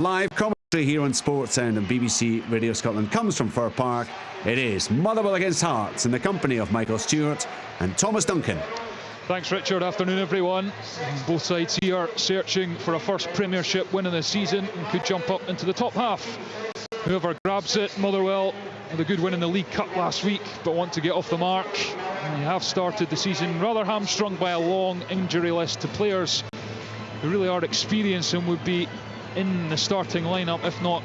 Live commentary here on Sports Sound and BBC Radio Scotland comes from Fir Park. It is Motherwell against Hearts in the company of Michael Stewart and Thomas Duncan. Thanks, Richard. Afternoon, everyone. Both sides here searching for a first Premiership win of the season and could jump up into the top half. Whoever grabs it, Motherwell had a good win in the League Cup last week, but want to get off the mark. And they have started the season rather hamstrung by a long injury list to players who really are experienced and would be in the starting lineup, if not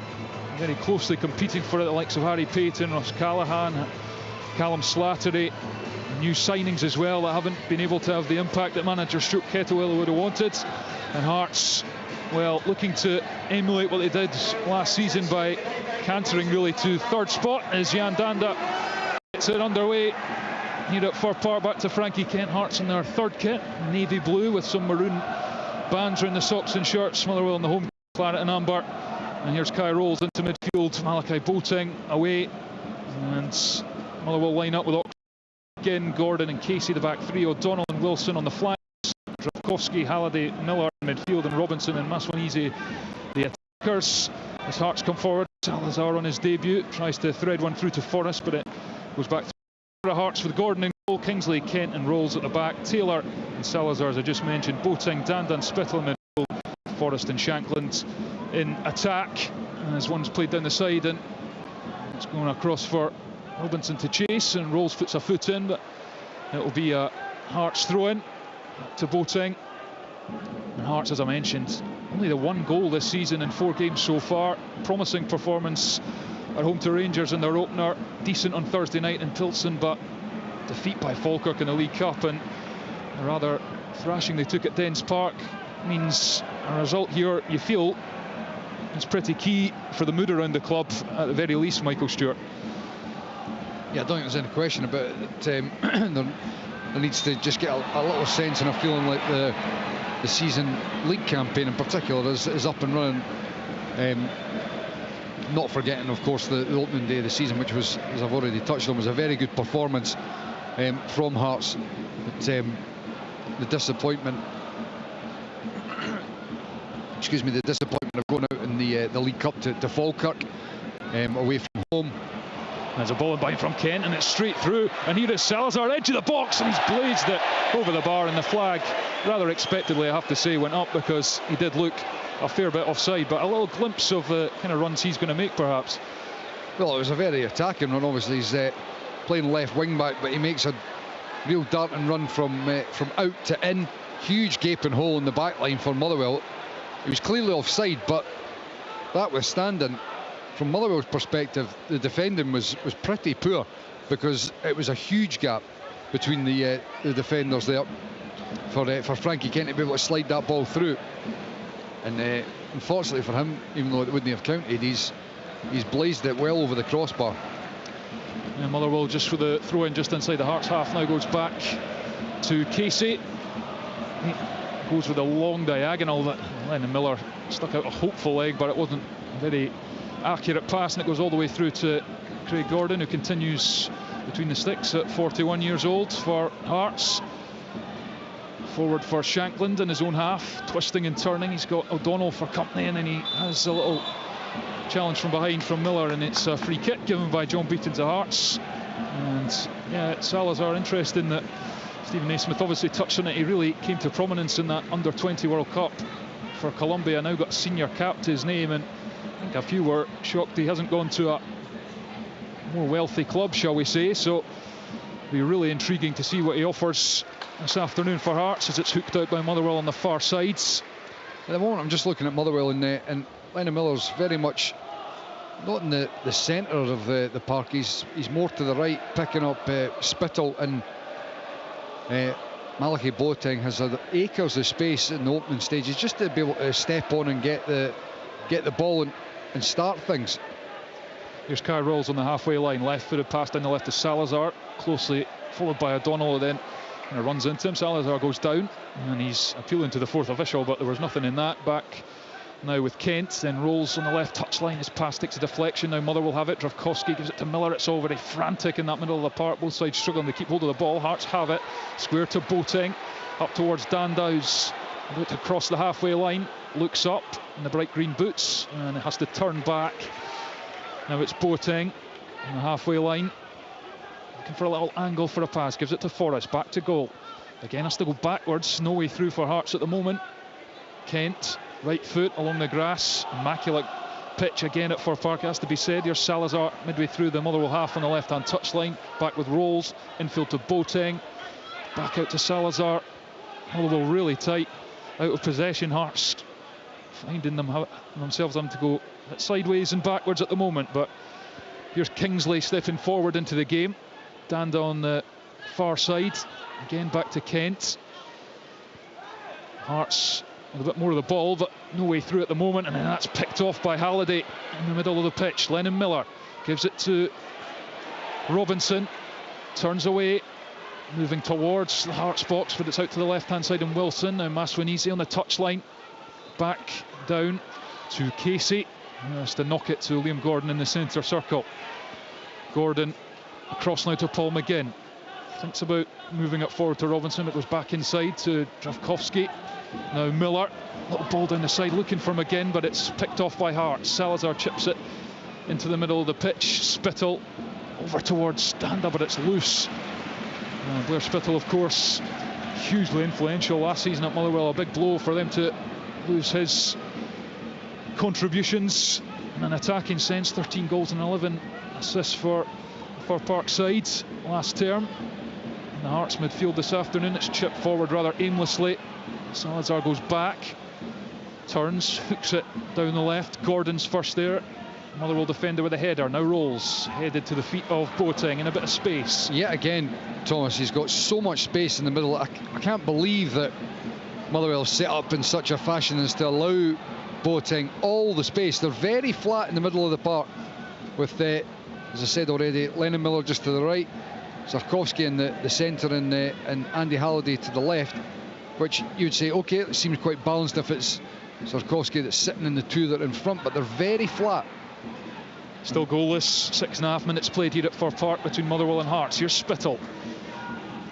very closely competing for it. The likes of Harry Payton, Ross Callaghan, Callum Slattery, new signings as well that haven't been able to have the impact that manager Stuart Kettlewell would have wanted. And Hearts, well, looking to emulate what they did last season by cantering really to third spot as Jan Danda gets it underway here at Fir Park. Back to Frankie Kent. Hearts in their third kit, navy blue with some maroon bands around the socks and shirts. Motherwell in the home claret and amber. And here's Kai Rolls into midfield, Malachi Boateng away, and Motherwell line up with Oxford again, Gordon and Casey the back three, O'Donnell and Wilson on the flanks, Dravkovsky, Halliday, Miller in midfield, and Robinson and Maswanizi the attackers. As Hearts come forward, Salazar on his debut tries to thread one through to Forrest, but it goes back to Hearts with Gordon in goal, Kingsley, Kent and Rolls at the back, Taylor and Salazar as I just mentioned, Boateng, Dandan, Spittle in midfield, Forrest and Shankland in attack, as one's played down the side and it's going across for Robinson to chase, and Rolls puts a foot in, but it'll be a Hearts throw-in to Boateng. And Hearts, as I mentioned, only the one goal this season in 4 games so far. Promising performance at home to Rangers in their opener, decent on Thursday night in Pilsen, but defeat by Falkirk in the League Cup and a rather thrashing they took at Dens Park means a result here, you feel, is pretty key for the mood around the club at the very least, Michael Stewart. Yeah, I don't think there's any question about it. There needs to just get a little sense and a feeling like the season league campaign in particular is up and running. Not forgetting, of course, the opening day of the season, which was, as I've already touched on, was a very good performance from Hearts. But the disappointment, the disappointment of going out in the League Cup to Falkirk away from home. There's a ball in behind from Kent and it's straight through, and here is Salazar, edge of the box, and he's blazed it over the bar, and the flag, rather expectedly I have to say, went up because he did look a fair bit offside, but a little glimpse of the kind of runs he's going to make perhaps. Well, it was a very attacking run. Obviously he's playing left wing back, but he makes a real darting run from out to in. Huge gaping hole in the back line for Motherwell. He was clearly offside, but notwithstanding, from Motherwell's perspective, the defending was pretty poor because it was a huge gap between the defenders there for Frankie Kent to be able to slide that ball through. And unfortunately for him, even though it wouldn't have counted, he's blazed it well over the crossbar. And Motherwell just for the throw-in just inside the Hearts half now goes back to Casey. He goes with a long diagonal that Lennon Miller stuck out a hopeful leg, but it wasn't very accurate pass, and it goes all the way through to Craig Gordon, who continues between the sticks at 41 years old for Hearts. Forward for Shankland in his own half, twisting and turning. He's got O'Donnell for company, and then he has a little challenge from behind from Miller, and it's a free kick given by John Beaton to Hearts. And yeah, Salazar, interesting that Stephen Naismith obviously touched on it. He really came to prominence in that under-20 World Cup for Colombia, now got senior cap to his name, and I think a few were shocked he hasn't gone to a more wealthy club, shall we say. So it'll be really intriguing to see what he offers this afternoon for Hearts as it's hooked out by Motherwell on the far sides. At the moment I'm just looking at Motherwell, and Lennon Miller's very much not in the centre of the park. He's more to the right, picking up Spittle, and Malachi Boateng has acres of space in the opening stages just to be able to step on and get the ball and start things. Here's Kai Rolls on the halfway line, left-footed pass down the left to Salazar, closely followed by O'Donnell, who then runs into him. Salazar goes down and he's appealing to the fourth official, but there was nothing in that. Back now with Kent, then Rolls on the left touchline. His pass takes a deflection. Now Motherwell have it. Dravkovsky gives it to Miller. It's all very frantic in that middle of the park. Both sides struggling to keep hold of the ball. Hearts have it. Square to Boateng. Up towards Danda, who's About to cross the halfway line, looks up in the bright green boots and it has to turn back. Now it's Boateng on the halfway line, looking for a little angle for a pass, gives it to Forrest, back to goal. Again has to go backwards, no way through for Hearts at the moment. Kent, right foot along the grass, immaculate pitch again at Fir Park, it has to be said. Here's Salazar midway through the Motherwell half on the left hand touchline, back with Rolls, infield to Boateng, back out to Salazar. Motherwell really tight, out of possession. Hearts finding themselves having to go sideways and backwards at the moment, but here's Kingsley stepping forward into the game. Danda on the far side, again back to Kent. Hearts with a bit more of the ball, but no way through at the moment, and then that's picked off by Halliday in the middle of the pitch. Lennon Miller gives it to Robinson, turns away, moving towards the Hearts box, but it's out to the left hand side, and Wilson. Now Maswinizi on the touchline, back down to Casey, has to knock it to Liam Gordon in the centre circle. Gordon across now to Paul McGinn, thinks about moving it forward to Robinson, it goes back inside to Dravkovsky. Now Miller, little ball down the side looking for McGinn, but it's picked off by Hearts. Salazar chips it into the middle of the pitch. Spittle over towards Danda, but it's loose. Blair Spittle, of course, hugely influential last season at Motherwell. A big blow for them to lose his contributions in an attacking sense. 13 goals and 11 assists for Fir Park side last term. In the Hearts midfield this afternoon, it's chipped forward rather aimlessly. Salazar goes back, turns, hooks it down the left. Gordon's first there. Motherwell defender with a header, now Rolls, headed to the feet of Boateng in a bit of space. Yeah, again, Thomas, he's got so much space in the middle. I can't believe that Motherwell set up in such a fashion as to allow Boateng all the space. They're very flat in the middle of the park with, as I said already, Lennon Miller just to the right, Zarkowski in the centre, and Andy Halliday to the left, which you'd say, okay, it seems quite balanced if it's Zarkowski that's sitting in the two that are in front, but they're very flat. Still goalless, 6.5 minutes played here at Fir Park between Motherwell and Hearts. Here's Spittle,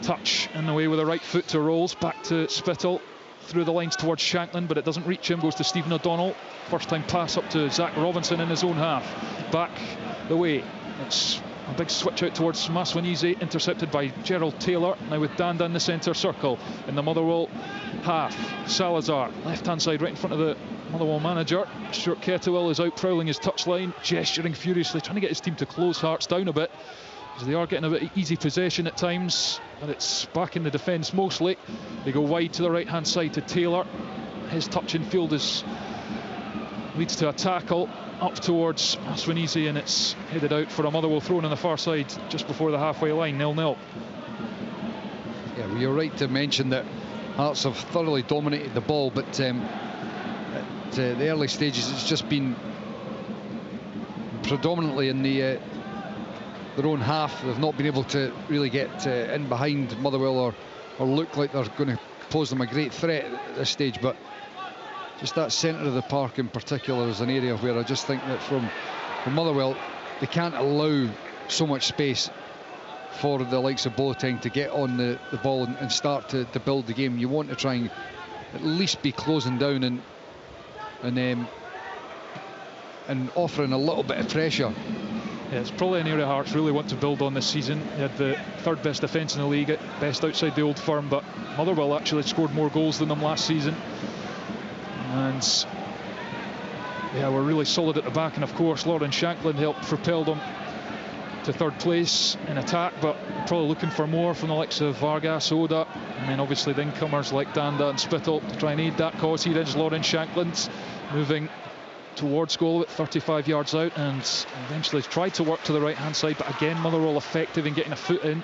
touch in the way with the right foot to Rolls, back to Spittle, through the lines towards Shanklin, but it doesn't reach him, goes to Stephen O'Donnell. First time pass up to Zach Robinson in his own half, back the way. It's a big switch out towards Maswinizi, intercepted by Gerald Taylor, now with Danda in the centre circle in the Motherwell half. Salazar, left hand side right in front of the Motherwell manager. Stuart Kettlewell is out prowling his touchline, gesturing furiously, trying to get his team to close Hearts down a bit, because they are getting a bit easy possession at times, but it's back in the defence mostly. They go wide to the right hand side to Taylor. His touch in field leads to a tackle up towards Maswinizi, and it's headed out for a Motherwell throw on the far side just before the halfway line, 0-0. Yeah, well, you're right to mention that Hearts have thoroughly dominated the ball, but at the early stages it's just been predominantly in their own half. They've not been able to really get in behind Motherwell or look like they're going to pose them a great threat at this stage, but just that centre of the park in particular is an area where I just think that from Motherwell, they can't allow so much space for the likes of Boateng to get on the ball and start to build the game. You want to try and at least be closing down and offering a little bit of pressure. Yeah, it's probably an area Hearts really want to build on this season. They had the third best defence in the league, best outside the Old Firm, but Motherwell actually scored more goals than them last season. And yeah, we're really solid at the back, and of course Lauren Shanklin helped propel them to third place in attack, but probably looking for more from the likes of Vargas, Oda, and then obviously the incomers like Danda and Spittle to try and aid that cause. Here is Lauren Shanklin moving towards goal at 35 yards out, and eventually tried to work to the right hand side, but again Motherwell effective in getting a foot in,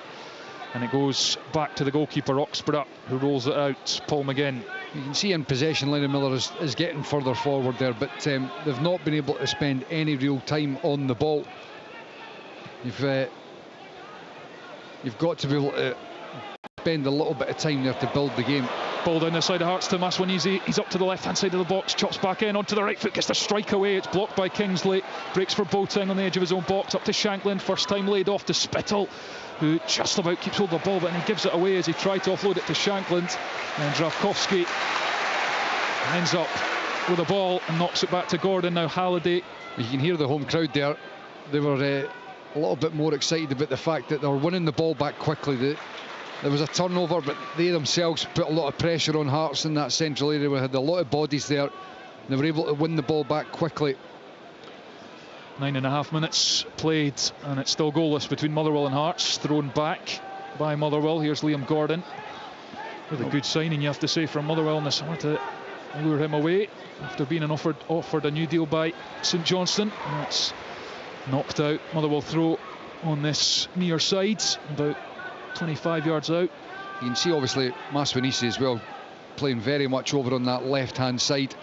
and it goes back to the goalkeeper Oxborough, who rolls it out. Paul McGinn. You can see in possession Lennon Miller is getting further forward there, but they've not been able to spend any real time on the ball. You've got to be able to spend a little bit of time there to build the game. Ball down the side of Hearts to Maswinizi. He's up to the left hand side of the box, chops back in onto the right foot, gets the strike away. It's blocked by Kingsley, breaks for Boateng on the edge of his own box, up to Shanklin, first time laid off to Spittle, who just about keeps hold of the ball, but then he gives it away as he tried to offload it to Shanklin, and Dravkovsky ends up with a ball and knocks it back to Gordon. Now Halliday. You can hear the home crowd there. They were a little bit more excited about the fact that they were winning the ball back quickly. There was a turnover, but they themselves put a lot of pressure on Hearts in that central area. We had a lot of bodies there. They were able to win the ball back quickly. 9.5 minutes played, and it's still goalless between Motherwell and Hearts. Thrown back by Motherwell. Here's Liam Gordon. Really good signing, you have to say, from Motherwell in the summer to lure him away after being offered a new deal by St Johnstone. That's knocked out. Motherwell throw on this near side, about 25 yards out. You can see obviously Maswanisi as well playing very much over on that left hand side.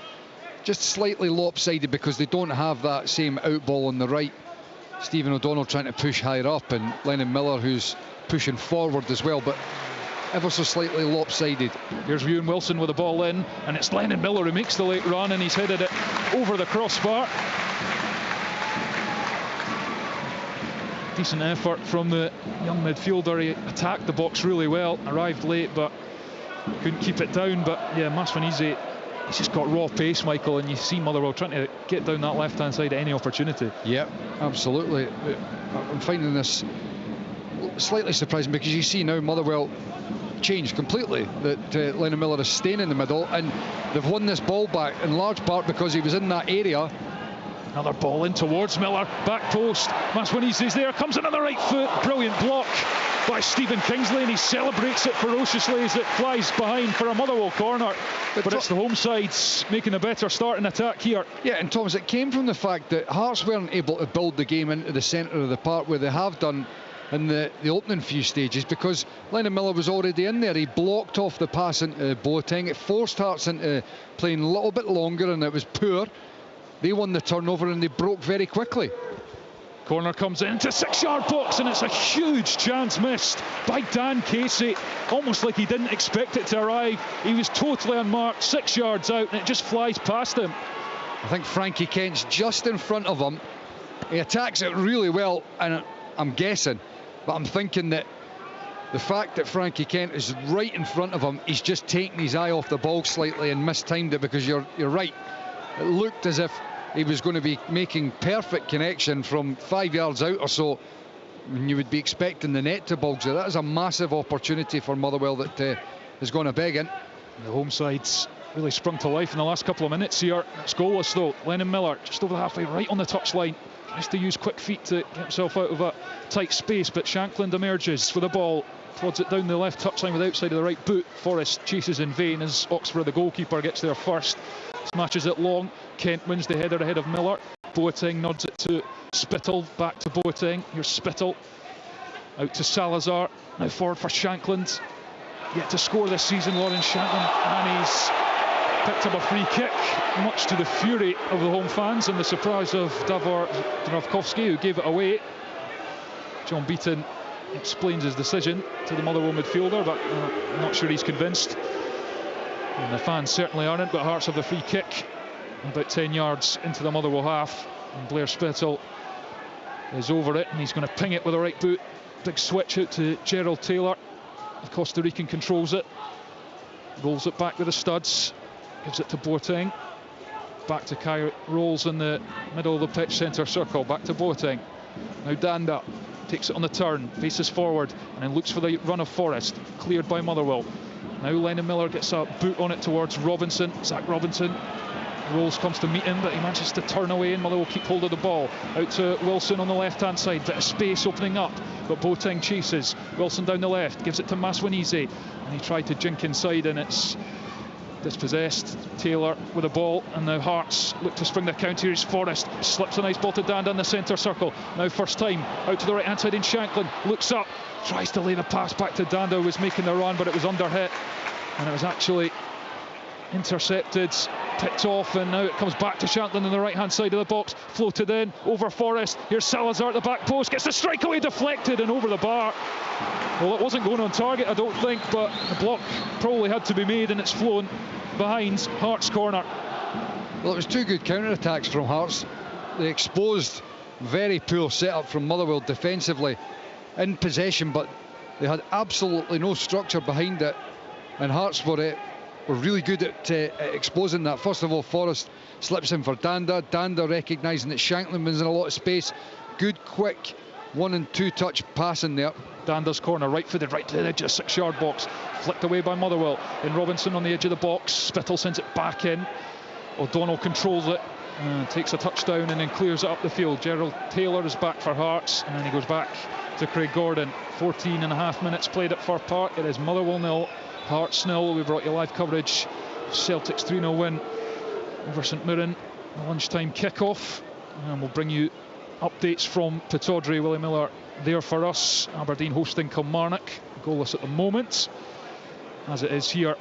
Just slightly lopsided because they don't have that same out ball on the right. Stephen O'Donnell trying to push higher up, and Lennon Miller who's pushing forward as well, but ever so slightly lopsided. Here's Ewan Wilson with the ball in, and it's Lennon Miller who makes the late run, and he's headed it over the crossbar. Decent effort from the young midfielder. He attacked the box really well, arrived late but couldn't keep it down. But yeah, Maswanisi, he's just got raw pace, Michael, and you see Motherwell trying to get down that left hand side at any opportunity. Yeah, absolutely. I'm finding this slightly surprising because you see now Motherwell changed completely, that Lennon Miller is staying in the middle, and they've won this ball back in large part because he was in that area. Another ball in towards Miller, back post. Maswanisi's there, comes in on the right foot. Brilliant block by Stephen Kingsley, and he celebrates it ferociously as it flies behind for a Motherwell corner. But it's the home sides making a better start in attack here. Yeah, and Thomas, it came from the fact that Hearts weren't able to build the game into the centre of the park where they have done in the opening few stages, because Lennon Miller was already in there. He blocked off the pass into Boateng. It forced Hearts into playing a little bit longer, and it was poor. They won the turnover and they broke very quickly. Corner comes into 6-yard box, and it's a huge chance missed by Dan Casey. Almost like he didn't expect it to arrive. He was totally unmarked, 6 yards out, and it just flies past him. I think Frankie Kent's just in front of him. He attacks it really well, and I'm guessing, but I'm thinking that the fact that Frankie Kent is right in front of him, he's just taken his eye off the ball slightly and mistimed it, because you're right. It looked as if he was going to be making perfect connection from 5 yards out or so, and you would be expecting the net to bulge. That is a massive opportunity for Motherwell that has gone a begging. The home side's really sprung to life in the last couple of minutes here. It's goalless though. Lennon Miller just over the halfway, right on the touchline. Tries to use quick feet to get himself out of a tight space, but Shankland emerges for the ball, plods it down the left touchline with the outside of the right boot. Forrest chases in vain as Oxford, the goalkeeper, gets there first. Smashes it long. Kent wins the header ahead of Miller. Boateng nods it to Spittle. Back to Boateng. Here's Spittle. Out to Salazar. Now forward for Shankland. Yet to score this season, Lawrence Shankland. And he's picked up a free kick, much to the fury of the home fans and the surprise of Davor Dravkovsky, who gave it away. John Beaton explains his decision to the Motherwell midfielder, but I'm not sure he's convinced. And the fans certainly aren't, but Hearts have the free kick about 10 yards into the Motherwell half, and Blair Spittle is over it, and he's going to ping it with the right boot. Big switch out to Gerald Taylor. The Costa Rican controls it, rolls it back with the studs, gives it to Boateng. Back to Kai Rolls in the middle of the pitch, centre circle. Back to Boateng. Now Danda takes it on the turn, faces forward, and then looks for the run of Forrest. Cleared by Motherwell. Now Lennon Miller gets a boot on it towards Robinson. Zach Robinson. Rolls comes to meet him, but he manages to turn away, and Motherwell keep hold of the ball. Out to Wilson on the left-hand side. Bit of space opening up, but Boateng chases. Wilson down the left, gives it to Maswanisi, and he tried to jink inside, and it's dispossessed. Taylor with the ball, and now Hearts look to spring the counter. Here's Forrest, slips a nice ball to Danda in the centre circle. Now first time out to the right hand side in Shankland, looks up, tries to lay the pass back to Danda, who was making the run, but it was under hit, and it was actually intercepted, picked off, and now it comes back to Shankland on the right hand side of the box, floated in over Forrest. Here's Salazar at the back post, gets the strike away, deflected and over the bar. Well, it wasn't going on target, I don't think, but the block probably had to be made, and it's flown behind Hearts' corner. Well, it was two good counter-attacks from Hearts. They exposed very poor setup from Motherwell defensively in possession, but they had absolutely no structure behind it, and Hearts were were really good at exposing that. First of all, Forrest slips in for Danda. Danda recognising that Shanklin was in a lot of space. Good, quick 1 and 2 touch passing there. Dander's corner, right footed, right to the edge of the 6-yard box. Flicked away by Motherwell. And Robinson on the edge of the box. Spittle sends it back in. O'Donnell controls it. Takes a touchdown and then clears it up the field. Gerald Taylor is back for Hearts, and then he goes back to Craig Gordon. 14.5 minutes played at Fir Park. It is Motherwell 0, Hearts 0. We brought you live coverage of Celtic's 3-0 win over St Mirren. A lunchtime kickoff, and we'll bring you updates from Pittodrie. Willie Miller there for us. Aberdeen hosting Kilmarnock, goalless at the moment, as it is here.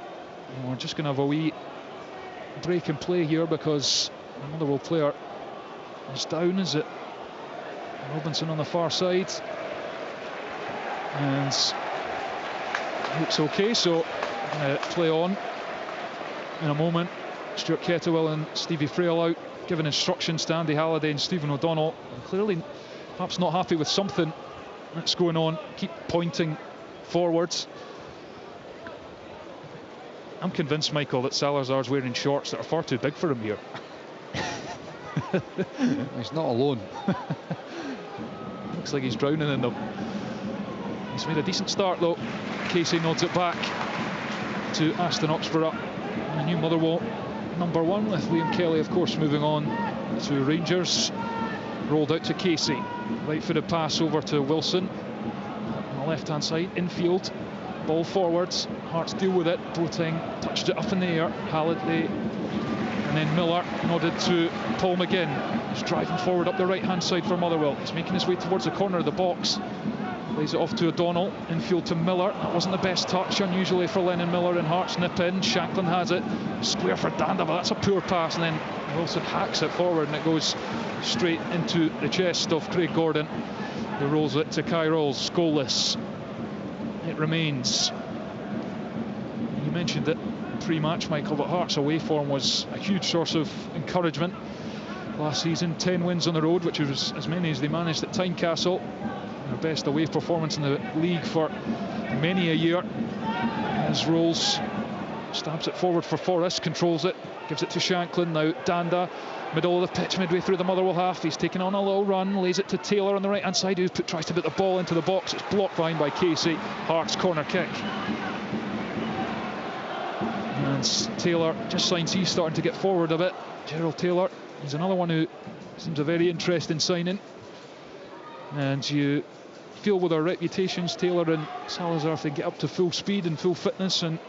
And we're just going to have a wee break in play here because the Motherwell player is down. Is it Robinson on the far side? And looks okay, so I'm going to play on in a moment. Stuart Kettlewell and Stevie Frail out, giving instructions to Andy Halliday and Stephen O'Donnell. And clearly perhaps not happy with something that's going on. Keep pointing forwards. I'm convinced, Michael, that Salazar's wearing shorts that are far too big for him here. He's not alone. Looks like he's drowning in them. He's made a decent start though. Casey nods it back to Aston Oxborough. And a new Motherwell number 1, with Liam Kelly of course moving on to Rangers. Rolled out to Casey. Right footed pass over to Wilson on the left hand side, infield. Ball forwards, Hearts deal with it. Boateng touched it up in the air. Halliday, and then Miller nodded to Paul McGinn. He's driving forward up the right hand side for Motherwell. He's making his way towards the corner of the box. Lays it off to O'Donnell, infield to Miller. That wasn't the best touch, unusually for Lennon Miller, and Hearts nip in. Shanklin has it, square for Danda, but that's a poor pass, and then Wilson hacks it forward and it goes straight into the chest of Craig Gordon, who rolls it to Kai Rolls. Goalless it remains. You mentioned it pre-match, Michael, but Hearts away form was a huge source of encouragement last season. 10 wins on the road, which was as many as they managed at Tynecastle. Their best away performance in the league for many a year. As Rolls stabs it forward for Forrest, controls it, gives it to Shanklin. Now Danda, middle of the pitch, midway through the Motherwell half. He's taking on a little run, lays it to Taylor on the right hand side, who tries to put the ball into the box. It's blocked behind by Casey. Hearts corner kick. And Taylor just signs he's starting to get forward a bit. Gerald Taylor, he's another one who seems a very interesting signing. And you feel with their reputations, Taylor and Salazar, if they get up to full speed and full fitness and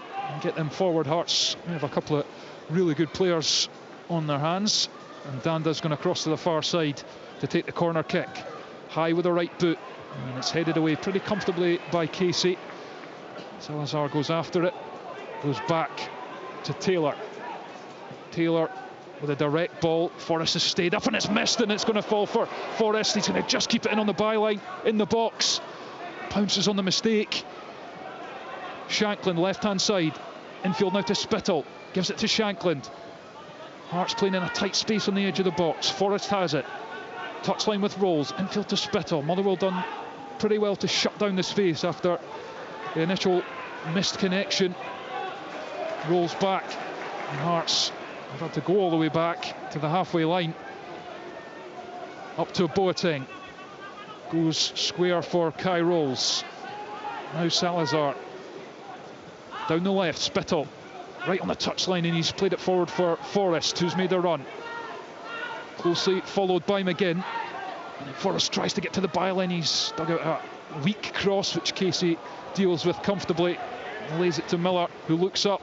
get them forward, Hearts have a couple of really good players on their hands. And Danda's going to cross to the far side to take the corner kick. High with the right boot, and it's headed away pretty comfortably by Casey. Salazar goes after it, goes back to Taylor. Taylor with a direct ball. Forrest has stayed up and it's missed, and it's going to fall for Forrest. He's going to just keep it in on the byline, in the box. Pounces on the mistake. Shanklin left hand side, infield now to Spittle, gives it to Shanklin. Hearts playing in a tight space on the edge of the box. Forrest has it, touchline with Rolls, infield to Spittle. Motherwell done pretty well to shut down the space after the initial missed connection. Rolls back, and Hearts have had to go all the way back to the halfway line. Up to Boateng, goes square for Kai Rolls. Now Salazar down the left, Spittle right on the touchline, and he's played it forward for Forrest, who's made a run. Closely followed by McGinn. And Forrest tries to get to the byline. He's dug out a weak cross, which Casey deals with comfortably. Lays it to Miller, who looks up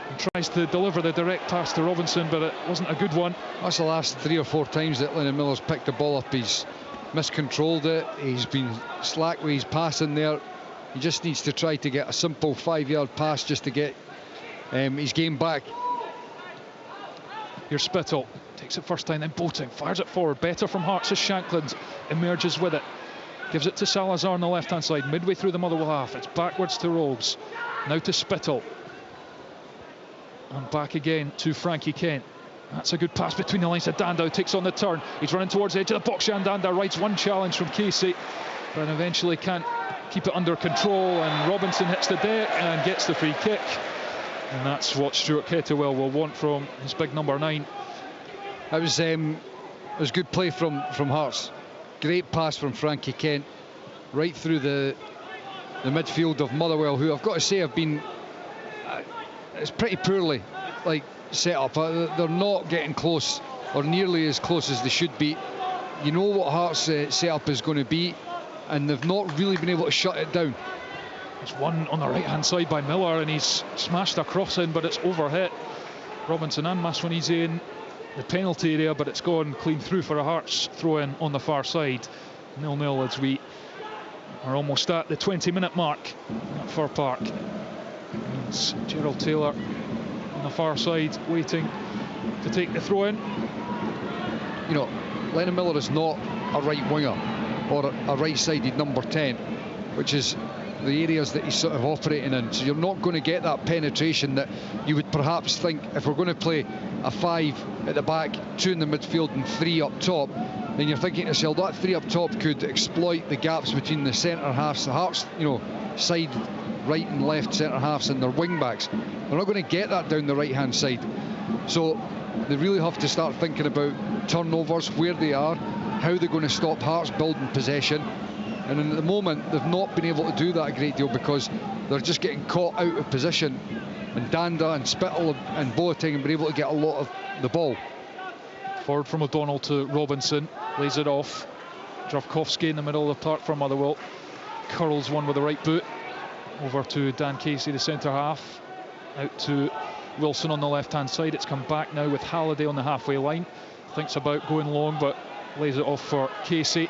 and tries to deliver the direct pass to Robinson, but it wasn't a good one. That's the last 3 or 4 times that Lennon Miller's picked the ball up. He's miscontrolled it. He's been slack with his passing there. He just needs to try to get a simple 5-yard pass just to get his game back. Here's Spittle, takes it first time, then Boateng fires it forward. Better from Hearts as Shanklin emerges with it. Gives it to Salazar on the left hand side, midway through the Motherwell half. It's backwards to Rolls, now to Spittle, and back again to Frankie Kent. That's a good pass between the lines to Danda, who takes on the turn. He's running towards the edge of the box. Danda rides one challenge from Casey, but eventually can't keep it under control, and Robinson hits the deck and gets the free kick. And that's what Stuart Kettlewell will want from his big number 9. It was good play from Hearts. Great pass from Frankie Kent right through the midfield of Motherwell, who I've got to say have been it's pretty poorly set up. They're not getting close, or nearly as close as they should be. You know what Hearts setup is going to be, and they've not really been able to shut it down. There's one on the right hand side by Miller, and he's smashed a cross in, but it's overhit Robinson and Maswanese in the penalty area, but it's gone clean through for a Hearts throw in on the far side. 0-0 as we are almost at the 20-minute mark at Fir Park. It's Gerald Taylor on the far side waiting to take the throw in. You know, Lennon Miller is not a right winger or a right-sided number 10, which is the areas that he's sort of operating in. So you're not going to get that penetration that you would perhaps think if we're going to play a 5 at the back, 2 in the midfield and 3 up top. Then you're thinking to yourself, that 3 up top could exploit the gaps between the centre halves, the Hearts, side right and left centre halves and their wing backs. They're not going to get that down the right hand side. So they really have to start thinking about turnovers, where they are, how they're going to stop Hearts building possession. And at the moment they've not been able to do that a great deal because they're just getting caught out of position, and Danda and Spittle and Boateng have been able to get a lot of the ball. Forward from O'Donnell to Robinson, lays it off. Dravkovsky in the middle of the park for Motherwell, curls one with the right boot over to Dan Casey, the centre half, out to Wilson on the left hand side. It's come back now with Halliday on the halfway line, thinks about going long but lays it off for Casey.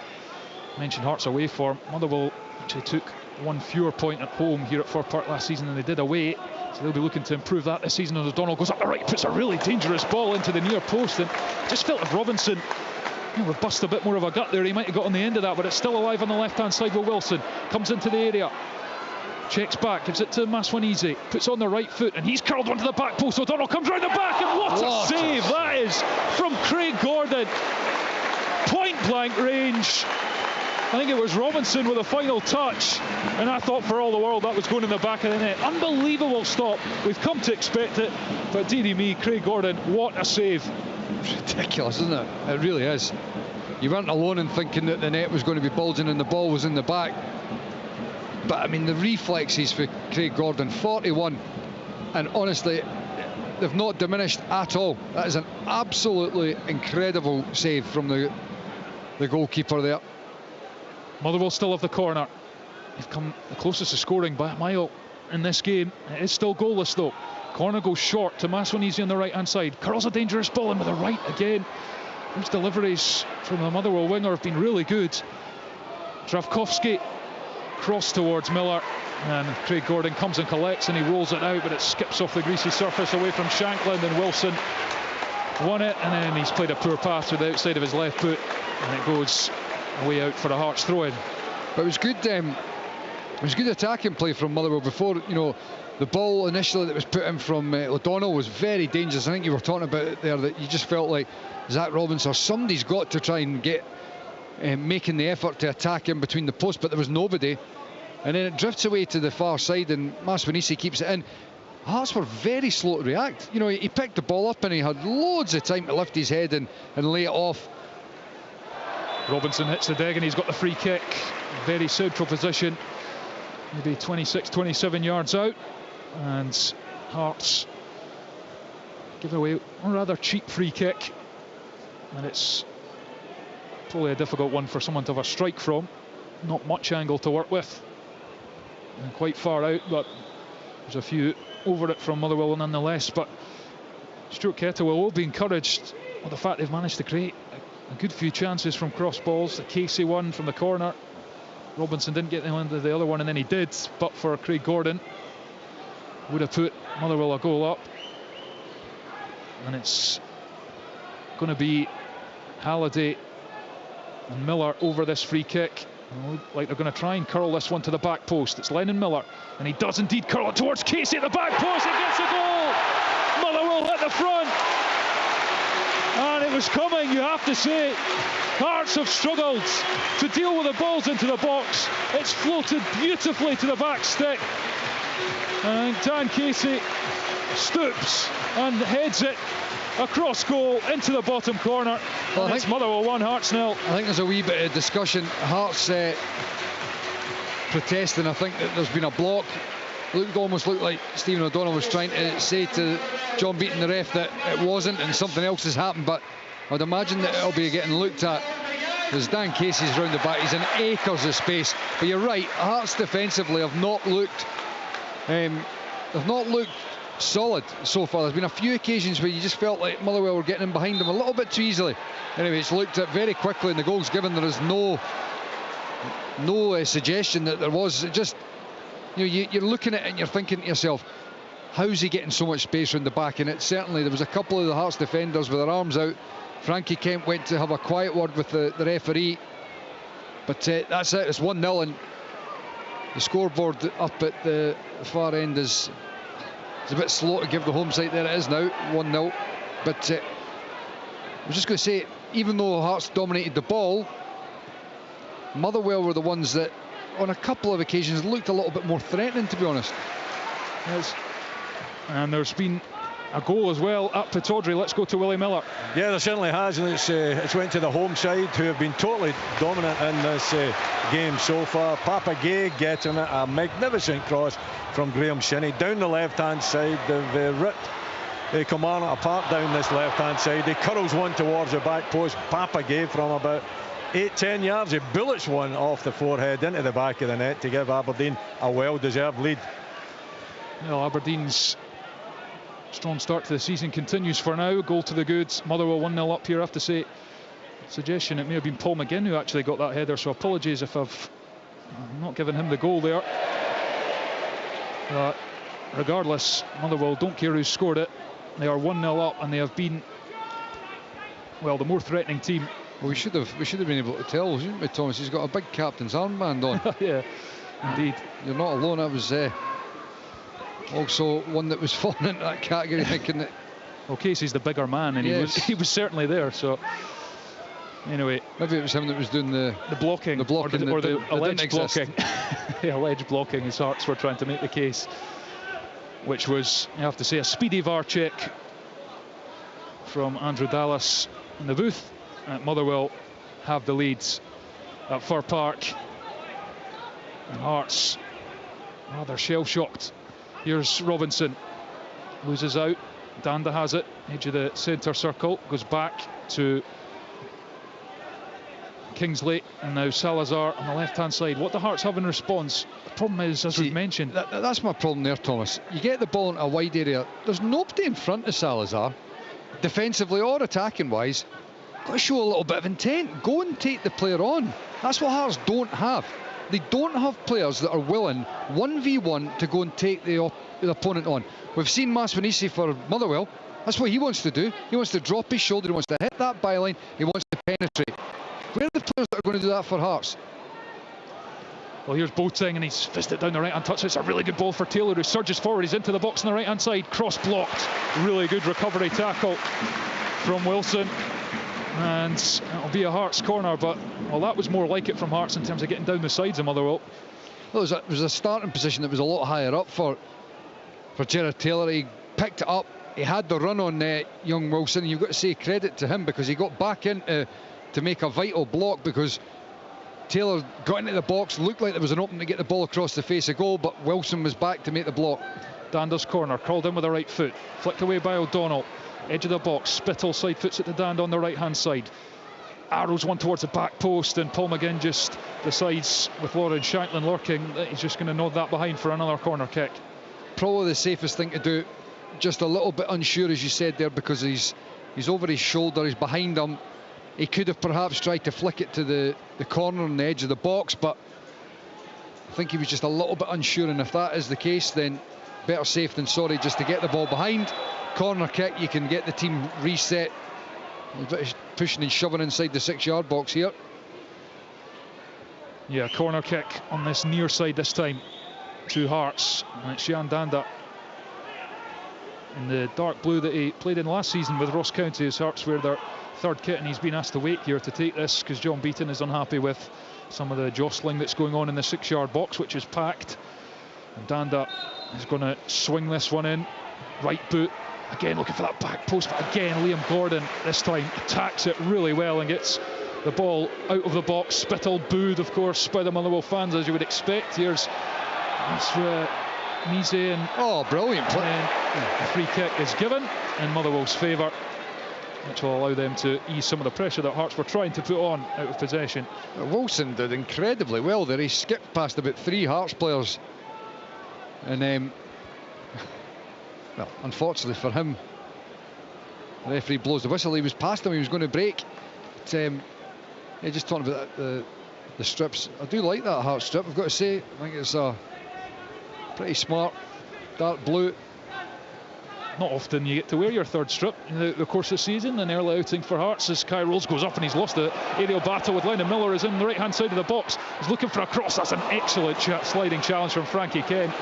Mentioned Hearts away form. Motherwell actually took one fewer point at home here at Fir Park last season than they did away, so they'll be looking to improve that this season. And O'Donnell goes up the right, puts a really dangerous ball into the near post, and just felt like Robinson would bust a bit more of a gut there. He might have got on the end of that, but it's still alive on the left hand side with Wilson. Comes into the area, checks back, gives it to Maswanese, puts on the right foot, and he's curled one to the back post. O'Donnell comes round the back, and what a save that is from Craig Gordon. Point blank range. I think it was Robinson with a final touch, and I thought for all the world that was going in the back of the net. Unbelievable stop. We've come to expect it, but dearie me, Craig Gordon, what a save. Ridiculous, isn't it? It really is. You weren't alone in thinking that the net was going to be bulging and the ball was in the back. But I mean, the reflexes for Craig Gordon, 41, and honestly, they've not diminished at all. That is an absolutely incredible save from the goalkeeper there. Motherwell still have the corner. They've come the closest to scoring by a mile in this game. It is still goalless though. Corner goes short to Maswanese on the right hand side. Curls a dangerous ball in with the right again. Those deliveries from the Motherwell winger have been really good. Dravkovsky cross towards Miller, and Craig Gordon comes and collects, and he rolls it out, but it skips off the greasy surface away from Shankland, and Wilson won it, and then he's played a poor pass to the outside of his left foot, and it goes away out for a Hearts throw-in. But it was good. It was good attacking play from Motherwell before. The ball initially that was put in from O'Donnell was very dangerous. I think you were talking about it there, that you just felt like Zach Robinson or somebody's got to try and get making the effort to attack in between the posts, but there was nobody. And then it drifts away to the far side, and Maswanese keeps it in. Hearts were very slow to react. He picked the ball up and he had loads of time to lift his head and lay it off. Robinson hits the deck and he's got the free kick. Very central position, maybe 26, 27 yards out, and Hearts give away a rather cheap free kick, and it's probably a difficult one for someone to have a strike from. Not much angle to work with, and quite far out, but there's a few over it from Motherwell nonetheless. But Stuart Kettlewell will be encouraged by the fact they've managed to create a good few chances from cross balls. The Casey one from the corner, Robinson didn't get into the other one, and then he did, but for Craig Gordon would have put Motherwell a goal up. And it's going to be Halliday and Miller over this free kick. Like they're going to try and curl this one to the back post. It's Lennon Miller, and he does indeed curl it towards Casey at the back post. He gets a goal. Motherwell hit the front, and it was coming, you have to say. Hearts have struggled to deal with the balls into the box. It's floated beautifully to the back stick, and Dan Casey stoops and heads it across goal into the bottom corner. Well, it's Motherwell 1, Hearts 0. I think there's a wee bit of discussion. Hearts protesting. I think that there's been a block. Almost looked like Stephen O'Donnell was trying to say to John Beaton, the ref, that it wasn't and something else has happened, but I'd imagine that it'll be getting looked at. There's Dan Casey's round the back. He's in acres of space. But you're right, Hearts defensively have not looked solid so far. There's been a few occasions where you just felt like Motherwell were getting in behind them a little bit too easily. Anyway, it's looked at very quickly, and the goal's given. There is no suggestion that there was. It just, you're looking at it and you're thinking to yourself, how's he getting so much space around the back? And it certainly, there was a couple of the Hearts defenders with their arms out. Frankie Kemp went to have a quiet word with the referee, but that's it. It's 1-0, and the scoreboard up at the far end is a bit slow to give the home side. There it is now, 1-0. But I was just going to say, even though Hearts dominated the ball, Motherwell were the ones that on a couple of occasions looked a little bit more threatening, to be honest. Yes. And there's been a goal as well at Pittodrie. Let's go to Willie Miller. Yeah, there certainly has, and it's went to the home side, who have been totally dominant in this game so far. Papa Gay getting it, a magnificent cross from Graham Shinney down the left-hand side. They've ripped KIlmarnock apart down this left-hand side. He curls one towards the back post. Papa Gay from about 8-10 yards, he bullets one off the forehead into the back of the net to give Aberdeen a well-deserved lead. Well, Aberdeen's strong start to the season continues for now. Goal to the goods. Motherwell 1-0 up here. I have to say, suggestion it may have been Paul McGinn who actually got that header, so apologies if I've not given him the goal there. Regardless, Motherwell don't care who scored it. They are 1-0 up, and they have been, well, the more threatening team. Well, we should have been able to tell, shouldn't we, Thomas? He's got a big captain's armband on. Yeah, indeed. You're not alone. I was also one that was falling into that category, thinking that. Well, Casey's the bigger man, and yes, he was certainly there. So anyway, maybe it was him that was doing the blocking, or the alleged blocking. The alleged blocking, as Hearts were trying to make the case, which was, you have to say, a speedy VAR check from Andrew Dallas in the booth. Motherwell have the leads at Fir Park, and Hearts rather shell-shocked. Here's Robinson, loses out. Danda has it, edge of the centre circle, goes back to Kingsley, and now Salazar on the left-hand side. What do Hearts have in response? The problem is, as we've mentioned, that's my problem there, Thomas. You get the ball into a wide area, there's nobody in front of Salazar, defensively or attacking-wise. Got to show a little bit of intent. Go and take the player on. That's what Hearts don't have. They don't have players that are willing 1v1 to go and take the opponent on. We've seen Maspanisi for Motherwell. That's what he wants to do. He wants to drop his shoulder. He wants to hit that byline. He wants to penetrate. Where are the players that are going to do that for Hearts? Well, here's Boateng, and he's fisted down the right-hand touch. It's a really good ball for Taylor, who surges forward. He's into the box on the right-hand side. Cross-blocked. Really good recovery tackle from Wilson. And it'll be a Hearts corner, but, well, that was more like it from Hearts in terms of getting down the sides of Motherwell. Well, it was a starting position that was a lot higher up for Gerard Taylor. He picked it up. He had the run on young Wilson. You've got to say credit to him, because he got back in to make a vital block, because Taylor got into the box, looked like there was an opening to get the ball across the face of goal, but Wilson was back to make the block. Dander's corner, crawled in with the right foot, flicked away by O'Donnell. Edge of the box, Spittle side foots it to Dand on the right hand side. Arrows one towards the back post, and Paul McGinn just decides, with Lawrence Shanklin lurking, that he's just going to nod that behind for another corner kick. Probably the safest thing to do. Just a little bit unsure, as you said there, because he's over his shoulder, he's behind him. He could have perhaps tried to flick it to the corner on the edge of the box, but I think he was just a little bit unsure, and if that is the case, then better safe than sorry just to get the ball behind. Corner kick, you can get the team reset. A bit of pushing and shoving inside the 6-yard box here. Yeah, corner kick on this near side this time to Hearts, and it's Jan Danda in the dark blue that he played in last season with Ross County, as Hearts wear their third kit, and he's been asked to wait here to take this because John Beaton is unhappy with some of the jostling that's going on in the 6-yard box, which is packed. And Danda is going to swing this one in. Right boot, again looking for that back post, but again Liam Gordon this time attacks it really well and gets the ball out of the box. Spittle booed, of course, by the Motherwell fans, as you would expect. Here's Mise, and oh, brilliant play. And the free kick is given in Motherwell's favour, which will allow them to ease some of the pressure that Hearts were trying to put on out of possession. Wilson did incredibly well there. He skipped past about 3 Hearts players, and well, unfortunately for him, the referee blows the whistle. He was past him, he was going to break. But, yeah, just talking about the strips, I do like that Hearts strip, I've got to say. I think it's a pretty smart, dark blue. Not often you get to wear your 3rd strip in the course of the season. An early outing for Hearts as Kai Rolls goes up and he's lost the aerial battle with Lennon Miller is in the right hand side of the box. He's looking for a cross. That's an excellent sliding challenge from Frankie Kent.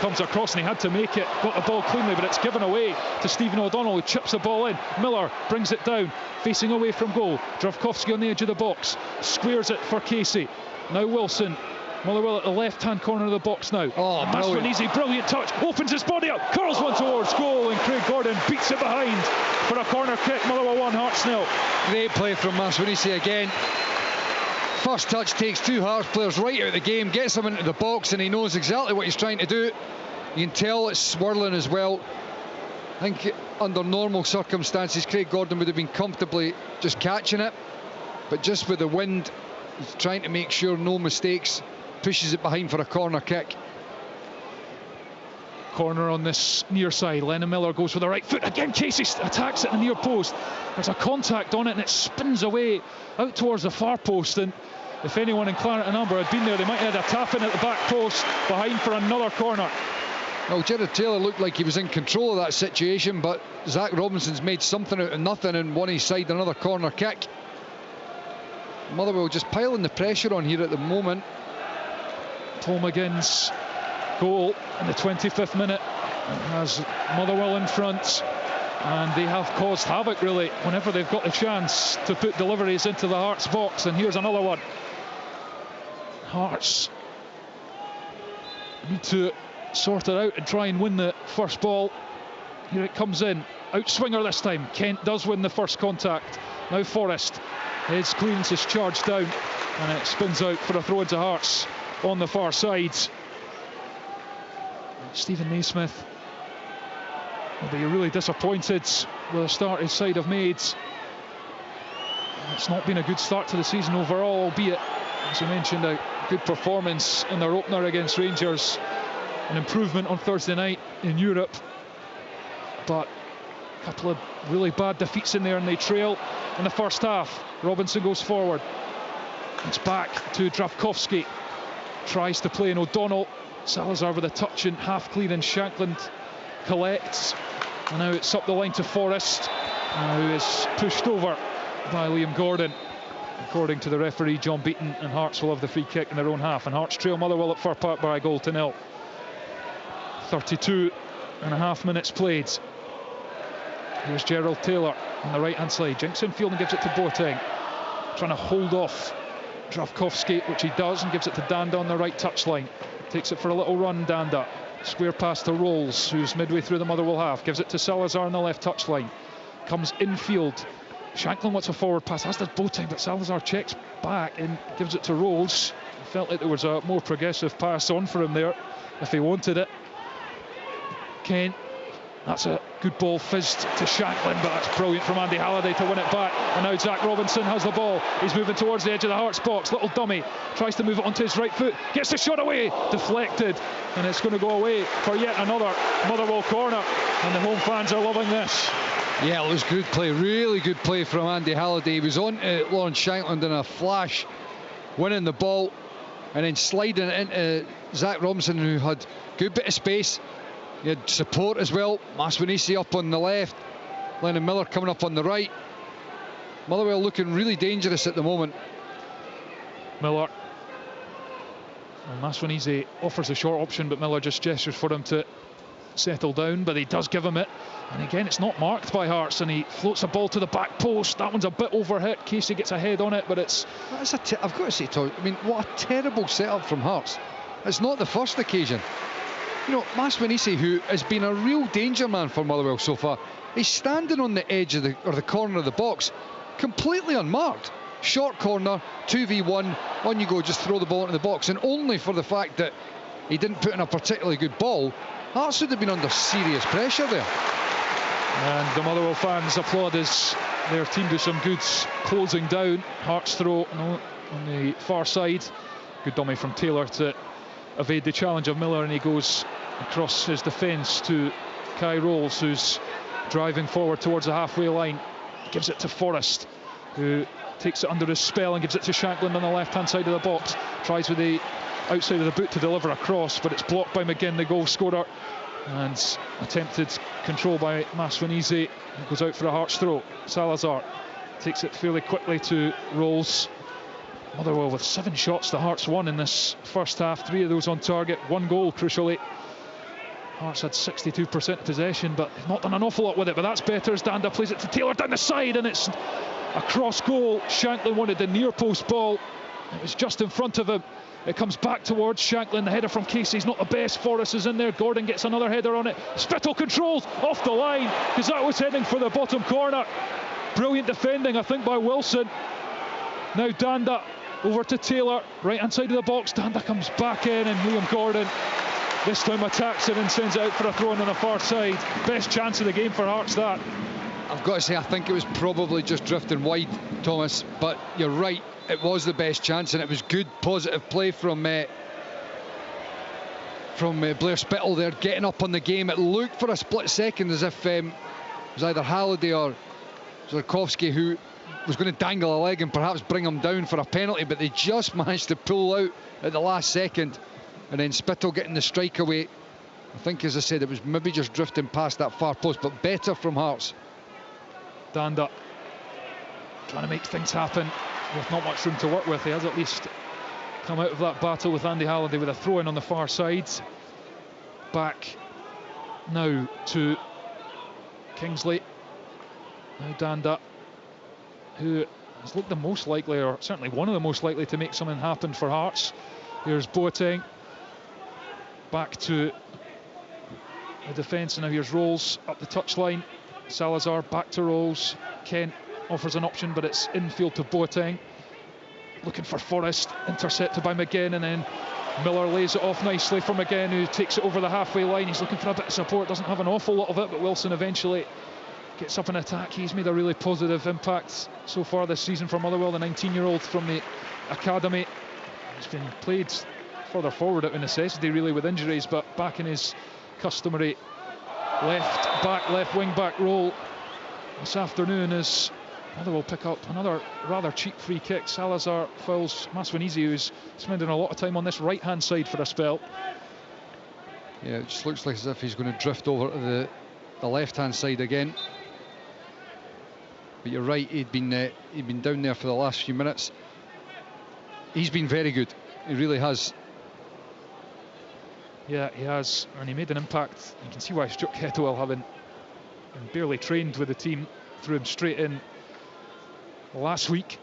Comes across and he had to make it, got the ball cleanly, but it's given away to Stephen O'Donnell, who chips the ball in. Miller brings it down, facing away from goal. Dravkovsky on the edge of the box, squares it for Casey. Now Wilson. Motherwell at the left-hand corner of the box now. Oh, Maswanese, brilliant touch, opens his body up, curls one towards goal, and Craig Gordon beats it behind for a corner kick. Motherwell 1, Hearts 0. Great play from Maswanese again. First touch takes 2 Hearts players right out of the game, gets them into the box, and he knows exactly what he's trying to do. You can tell it's swirling as well. I think under normal circumstances Craig Gordon would have been comfortably just catching it, but just with the wind, he's trying to make sure no mistakes. Pushes it behind for a corner kick. Corner on this near side. Lennon Miller goes for the right foot. Again, Casey attacks it in the near post. There's a contact on it and it spins away out towards the far post. And if anyone in Claret and Amber had been there, they might have had a tap in at the back post behind for another corner. Well, Gerard Taylor looked like he was in control of that situation, but Zach Robinson's made something out of nothing and won his side another corner kick. Motherwell just piling the pressure on here at the moment. Paul McGinn's goal in the 25th minute has Motherwell in front, and they have caused havoc really whenever they've got the chance to put deliveries into the Hearts box. And here's another one. Hearts need to sort it out and try and win the first ball. Here it comes in, outswinger this time. Kent does win the first contact. Now Forrest, his clearance is charged down and it spins out for a throw into Hearts on the far side. Stephen Naismith will be really disappointed with the start his side have made. It's not been a good start to the season overall, albeit, as you mentioned, a good performance in their opener against Rangers, an improvement on Thursday night in Europe, but a couple of really bad defeats in there, and they trail in the first half. Robinson goes forward, it's back to Dravkovsky, tries to play in O'Donnell. Salazar with a touch and half clean, and Shankland collects, and now it's up the line to Forrest, who is pushed over by Liam Gordon. According to the referee John Beaton, and Hearts will have the free kick in their own half, and Hearts trail Motherwell at Fir Park by a goal to 0. 32.5 minutes played. Here's Gerald Taylor on the right hand side, jinks in field and gives it to Boateng, trying to hold off Dravkovsky, which he does, and gives it to Danda on the right touchline. Takes it for a little run, Danda. Square pass to Rolls, who's midway through the Motherwell half. Gives it to Salazar on the left touchline. Comes infield. Shankland wants a forward pass, as does Boateng, but Salazar checks back and gives it to Rolls. Felt like there was a more progressive pass on for him there if he wanted it. Kent, that's a good ball fizzed to Shankland, but that's brilliant from Andy Halliday to win it back. And now Zach Robinson has the ball. He's moving towards the edge of the Hearts box. Little dummy, tries to move it onto his right foot, gets the shot away, deflected, and it's going to go away for yet another Motherwell corner, and the home fans are loving this. Yeah, it was good play, really good play from Andy Halliday. He was on to Lawrence Shankland in a flash, winning the ball and then sliding it into Zach Robinson, who had a good bit of space. He had support as well. Maswanisi up on the left, Lennon Miller coming up on the right. Motherwell looking really dangerous at the moment. Miller, and Maswanisi offers a short option, but Miller just gestures for him to settle down, but he does give him it, and again it's not marked by Hearts, and he floats a ball to the back post. That one's a bit overhit. Casey gets a head on it, but it's... I've got to say, Todd, I mean, what a terrible setup from Hearts. It's not the first occasion. You know, Masmanisi, who has been a real danger man for Motherwell so far, he's standing on the edge of the corner of the box, completely unmarked. Short corner, 2v1, on you go, just throw the ball into the box. And only for the fact that he didn't put in a particularly good ball, Hearts would have been under serious pressure there. And the Motherwell fans applaud as their team do some good closing down. Hearts throw on the far side. Good dummy from Taylor to evade the challenge of Miller, and he goes across his defence to Kai Rolls, who's driving forward towards the halfway line. He gives it to Forrest, who takes it under his spell and gives it to Shankland on the left-hand side of the box. Tries with the outside of the boot to deliver a cross, but it's blocked by McGinn, the goal scorer, and attempted control by Maswanese. It goes out for a Hearts throw. Salazar takes it fairly quickly to Rolls. Motherwell with 7 shots to Hearts 1 in this first half, 3 of those on target, 1 goal crucially. Hearts had 62% possession, but they've not done an awful lot with it, but that's better as Danda plays it to Taylor down the side, and it's a cross goal. Shanklin wanted the near post ball. It was just in front of him. It comes back towards Shanklin. The header from Casey's not the best. Forrest is in there. Gordon gets another header on it. Spittle controls off the line because that was heading for the bottom corner. Brilliant defending, I think, by Wilson. Now Danda over to Taylor, right hand side of the box. Danda comes back in, and Liam Gordon this time attacks it and sends it out for a throw in on the far side. Best chance of the game for Hearts, that. I've got to say, I think it was probably just drifting wide, Thomas, but you're right, it was the best chance, and it was good positive play from Blair Spittle there, getting up on the game. It looked for a split second as if it was either Halliday or Zarkowski who was going to dangle a leg and perhaps bring him down for a penalty, but they just managed to pull out at the last second, and then Spittle getting the strike away. I think, as I said, it was maybe just drifting past that far post, but better from Hearts. Danda trying to make things happen with not much room to work with. He has at least come out of that battle with Andy Halliday with a throw in on the far side. Back now to Kingsley. Now Danda, who has looked the most likely, or certainly one of the most likely, to make something happen for Hearts. Here's Boateng back to the defence, and now here's Rolls up the touchline. Salazar back to Rolls. Kent offers an option, but it's infield to Boateng. Looking for Forrest, intercepted by McGinn, and then Miller lays it off nicely for McGinn, who takes it over the halfway line. He's looking for a bit of support, doesn't have an awful lot of it, but Wilson eventually gets up in attack. He's made a really positive impact so far this season for Motherwell, the 19-year-old from the academy. He's been played further forward out of necessity, really, with injuries, but back in his customary left wing back role this afternoon as Motherwell pick up another rather cheap free kick. Salazar fouls Maswanese, who's spending a lot of time on this right hand side for a spell. Yeah, it just looks like as if he's going to drift over to the left hand side again. But you're right, he'd been down there for the last few minutes. He's been very good, he really has. Yeah, he has, and he made an impact. You can see why Stuart Kettlewell, having barely trained with the team, threw him straight in last week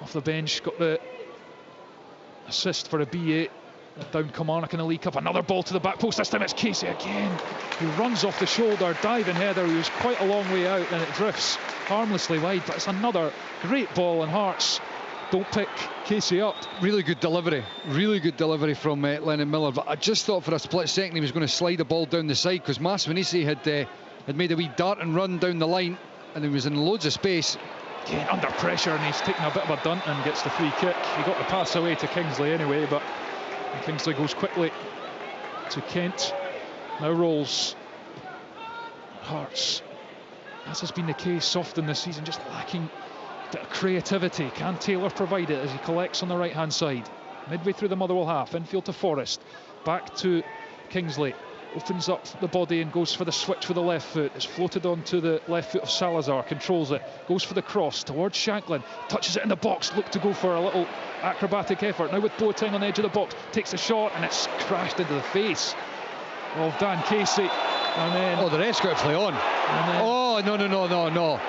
off the bench. Got the assist for a BA down Kilmarnock in the League Cup. Another ball to the back post, this time it's Casey again. He runs off the shoulder, diving header. He was quite a long way out, and it drifts harmlessly wide, but it's another great ball, and Hearts don't pick Casey up. Really good delivery from Lennon Miller, but I just thought for a split second he was going to slide the ball down the side, because Maswanese had made a wee dart and run down the line, and he was in loads of space. Again under pressure, and he's taking a bit of a dunt and gets the free kick. He got the pass away to Kingsley anyway, but Kingsley goes quickly to Kent. Now Rolls. Hearts, as has been the case often this season, just lacking a bit of creativity. Can Taylor provide it as he collects on the right hand side? Midway through the Motherwell half, infield to Forrest, back to Kingsley, opens up the body and goes for the switch with the left foot. It's floated onto the left foot of Salazar, controls it, goes for the cross towards Shanklin, touches it in the box, looked to go for a little acrobatic effort. Now with Boateng on the edge of the box, takes a shot, and it's crashed into the face of Dan Casey. And then the rest got to play on. No.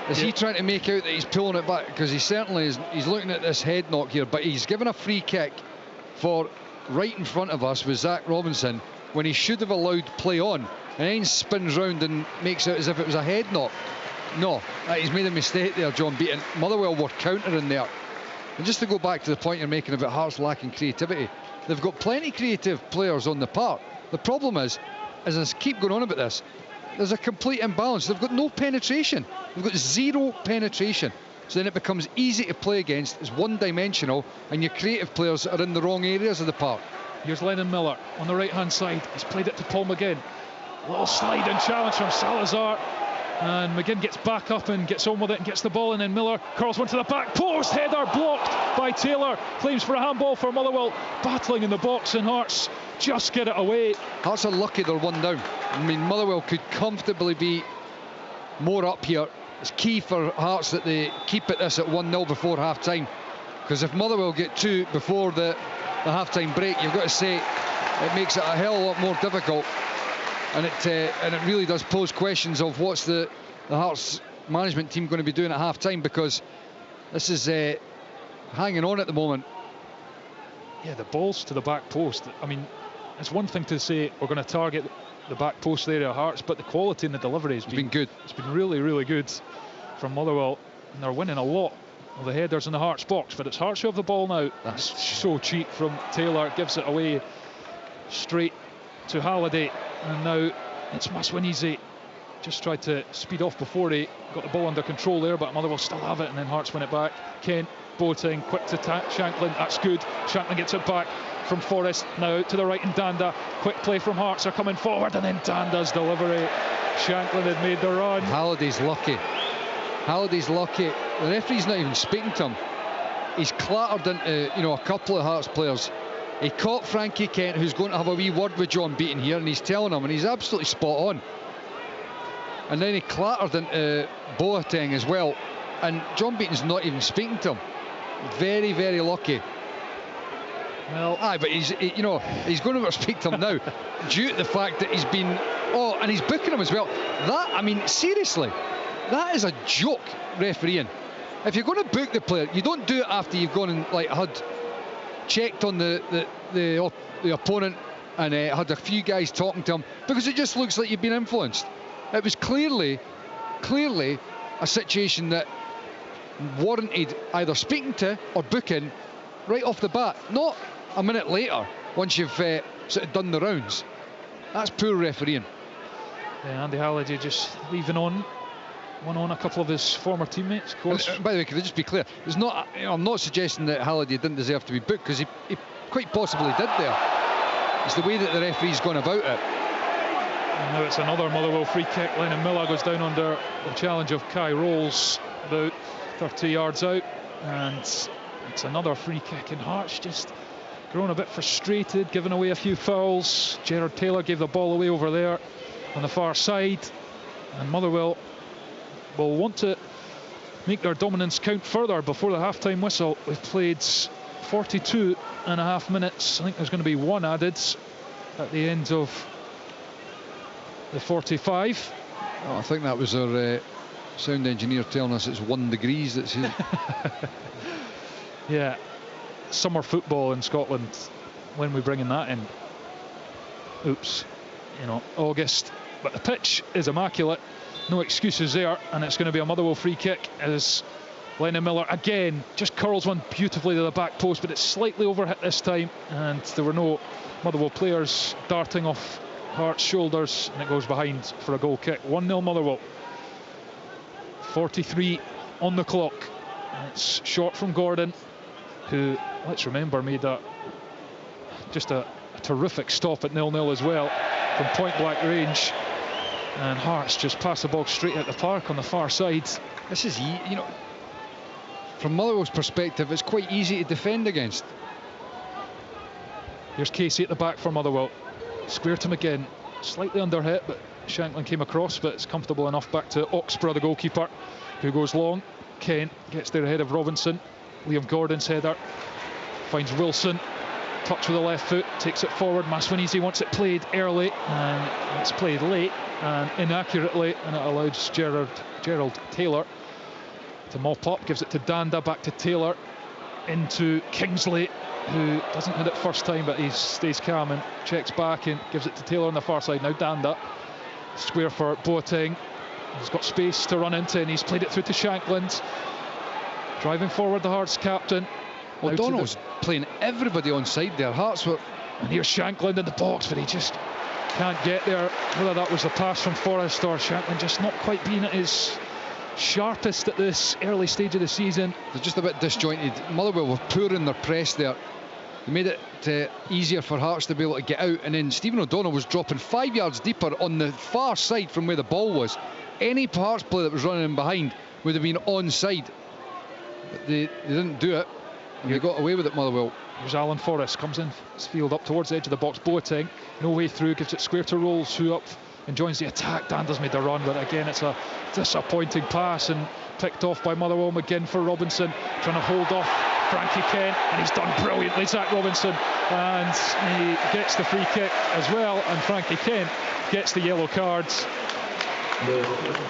Is he trying to make out that he's pulling it back? Because he certainly is. He's looking at this head knock here, but he's given a free kick for right in front of us was Zach Robinson when he should have allowed play on, and then spins round and makes it as if it was a head knock. No, he's made a mistake there, John Beaton. Motherwell were countering there. And just to go back to the point you're making about Hearts lacking creativity, they've got plenty creative players on the park. The problem is, as I keep going on about this, there's a complete imbalance. They've got no penetration. They've got zero penetration. So then it becomes easy to play against. It's one-dimensional, and your creative players are in the wrong areas of the park. Here's Lennon Miller on the right-hand side. He's played it to Paul McGinn. Little slide and challenge from Salazar. And McGinn gets back up and gets on with it and gets the ball, and then Miller curls one to the back post. Header blocked by Taylor. Claims for a handball for Motherwell. Battling in the box, and Hearts just get it away. Hearts are lucky they're one down. I mean, Motherwell could comfortably be more up here. It's key for Hearts that they keep it this at 1-0 before half-time. Because if Motherwell get 2 before the half-time break, you've got to say it makes it a hell of a lot more difficult. And it really does pose questions of what's the Hearts management team going to be doing at half-time, because this is hanging on at the moment. Yeah, the balls to the back post. I mean, it's one thing to say we're going to target the back post area of Hearts, but the quality in the delivery has been good. It's been really, really good from Motherwell, and they're winning a lot of the headers in the Hearts box. But it's Hearts who have the ball now. That's so cheap from Taylor. Gives it away straight to Halliday, and now it's must-win easy. Just tried to speed off before he got the ball under control there, but Motherwell still have it, and then Hearts win it back. Kent, Boateng, quick to Shanklin. That's good. Shanklin gets it back from Forrest. Now out to the right, and Danda. Quick play from Hearts. Are coming forward, and then Danda's delivery. Shanklin had made the run. Halliday's lucky. Halliday's lucky. The referee's not even speaking to him. He's clattered into a couple of Hearts players. He caught Frankie Kent, who's going to have a wee word with John Beaton here, and he's telling him, and he's absolutely spot on. And then he clattered into Boateng as well, and John Beaton's not even speaking to him. Very, very lucky. Well, but he's going to speak to him now due to the fact that he's been and he's booking him as well. That, I mean, seriously, that is a joke, refereeing. If you're going to book the player, you don't do it after you've gone and had checked on the opponent and had a few guys talking to him, because it just looks like you've been influenced. It was clearly a situation that warranted either speaking to or booking right off the bat, not a minute later once you've sort of done the rounds. That's poor refereeing. Yeah, Andy Halliday just leaving on a couple of his former teammates, of course. By the way, could I just be clear? It's not. I'm not suggesting that Halliday didn't deserve to be booked, because he quite possibly did there. It's the way that the referee's gone about it. And now it's another Motherwell free kick. Lennon Miller goes down under the challenge of Kai Rolls, about 30 yards out, and it's another free kick. And Hearts just grown a bit frustrated, giving away a few fouls. Gerard Taylor gave the ball away over there on the far side, and Motherwell will want to make their dominance count further before the half-time whistle. We've played 42 and a half minutes. I think there's going to be one added at the end of the 45. I think that was our sound engineer telling us it's 1 degree that's here. Yeah, summer football in Scotland, when we bring in that in, oops, August. But the pitch is immaculate, no excuses there, and it's going to be a Motherwell free kick as Lennon Miller again just curls one beautifully to the back post, but it's slightly overhit this time, and there were no Motherwell players darting off Hearts' shoulders, and it goes behind for a goal kick. 1-0 Motherwell. 43 on the clock. And it's short from Gordon, who, let's remember, made just a terrific stop at 0-0 as well from point blank range. And Hearts just pass the ball straight at the park on the far side. This is, from Motherwell's perspective, it's quite easy to defend against. Here's Casey at the back for Motherwell. Square to McGinn, slightly under hit, but Shanklin came across, but it's comfortable enough. Back to Oxborough, the goalkeeper, who goes long. Kent gets there ahead of Robinson. Liam Gordon's header finds Wilson. Touch with the left foot, takes it forward. Maswinizi wants it played early, and it's played late and inaccurately, and it allows Gerald Taylor to mop up. Gives it to Danda, back to Taylor. into Kingsley, who doesn't hit it first time, but he stays calm and checks back and gives it to Taylor on the far side. Now Danda, square for Boateng. He's got space to run into, and he's played it through to Shankland. Driving forward, the Hearts captain. Well, Donald's playing everybody on side there. Hearts were... And here's Shankland in the box, but he just can't get there. Whether that was a pass from Forrest or Shankland just not quite being at his sharpest at this early stage of the season. They're just a bit disjointed. Motherwell were poor in their press there. They made it easier for Hearts to be able to get out, and then Stephen O'Donnell was dropping 5 yards deeper on the far side from where the ball was. Any Hearts player that was running in behind would have been onside, but they didn't do it, and they got away with it, Motherwell. Here's Alan Forrest, comes in his field up towards the edge of the box. Boateng, no way through, gives it square to Rolls, who up and joins the attack. Dander's made the run, but again it's a disappointing pass and picked off by Motherwell. McGinn for Robinson, trying to hold off Frankie Kent, and he's done brilliantly, Zach Robinson, and he gets the free kick as well, and Frankie Kent gets the yellow card.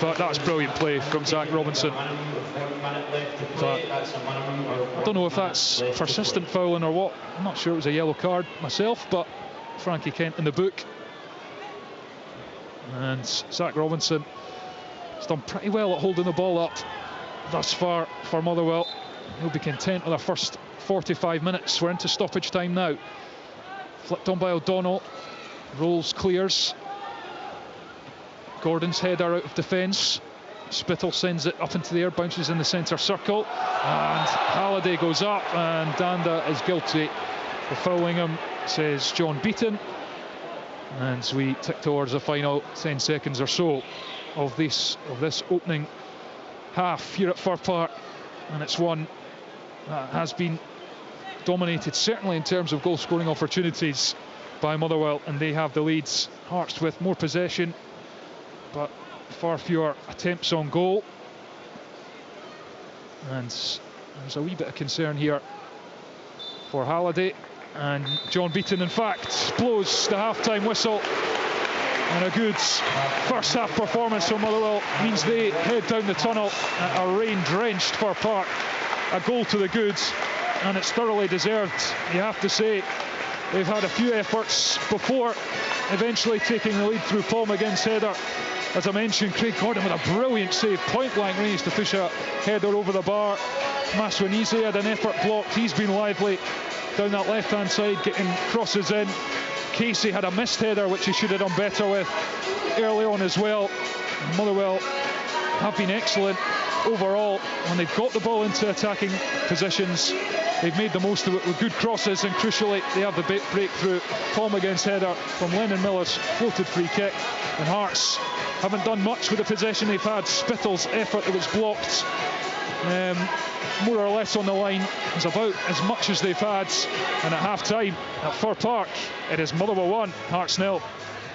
But that's brilliant play from Zach Robinson. But I don't know if that's persistent fouling or what. I'm not sure it was a yellow card myself, but Frankie Kent in the book. And Zach Robinson has done pretty well at holding the ball up thus far for Motherwell. He'll be content with our first 45 minutes. We're into stoppage time now. Flipped on by O'Donnell. Rolls, clears. Gordon's header out of defence. Spittle sends it up into the air, bounces in the centre circle, and Halliday goes up, and Danda is guilty for fouling him, says John Beaton. And we tick towards the final 10 seconds or so of this opening half here at Fir Park, and it's one that has been dominated, certainly in terms of goal scoring opportunities, by Motherwell, and they have the leads. Hearts with more possession, but far fewer attempts on goal, and there's a wee bit of concern here for Halliday, and John Beaton in fact blows the half-time whistle, and a good first half performance from Motherwell means they head down the tunnel at a rain-drenched Fir Park. A goal to the goods, and it's thoroughly deserved, you have to say. They've had a few efforts before eventually taking the lead through Paul McGinn's header. As I mentioned, Craig Gordon with a brilliant save, point blank range to push a header over the bar. Maswanizi had an effort blocked, he's been lively down that left hand side, getting crosses in. Casey had a missed header which he should have done better with early on as well. Motherwell have been excellent overall when they've got the ball into attacking positions. They've made the most of it with good crosses, and crucially they have the breakthrough. Paul McGinn's header from Lennon Miller's floated free kick, and Hearts haven't done much with the possession they've had. Spittle's effort that was blocked, more or less on the line, is about as much as they've had. And at half-time at Fir Park, it is Motherwell 1, Hearts 0.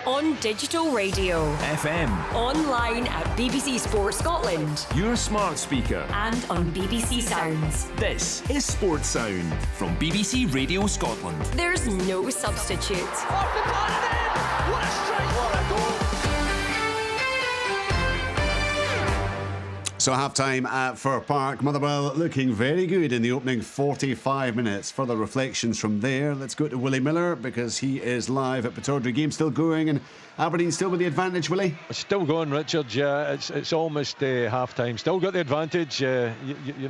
On digital radio, FM, online at BBC Sports Scotland, your smart speaker, and on BBC Sounds. This is Sports Sound from BBC Radio Scotland. There's no substitute. Off the pass, what a strike, what a goal! So half-time at Fir Park. Motherwell looking very good in the opening 45 minutes. Further reflections from there. Let's go to Willie Miller, because he is live at Pittodrie. Game still going, and Aberdeen still with the advantage, Willie? It's still going, Richard. Yeah, it's almost half-time. Still got the advantage, you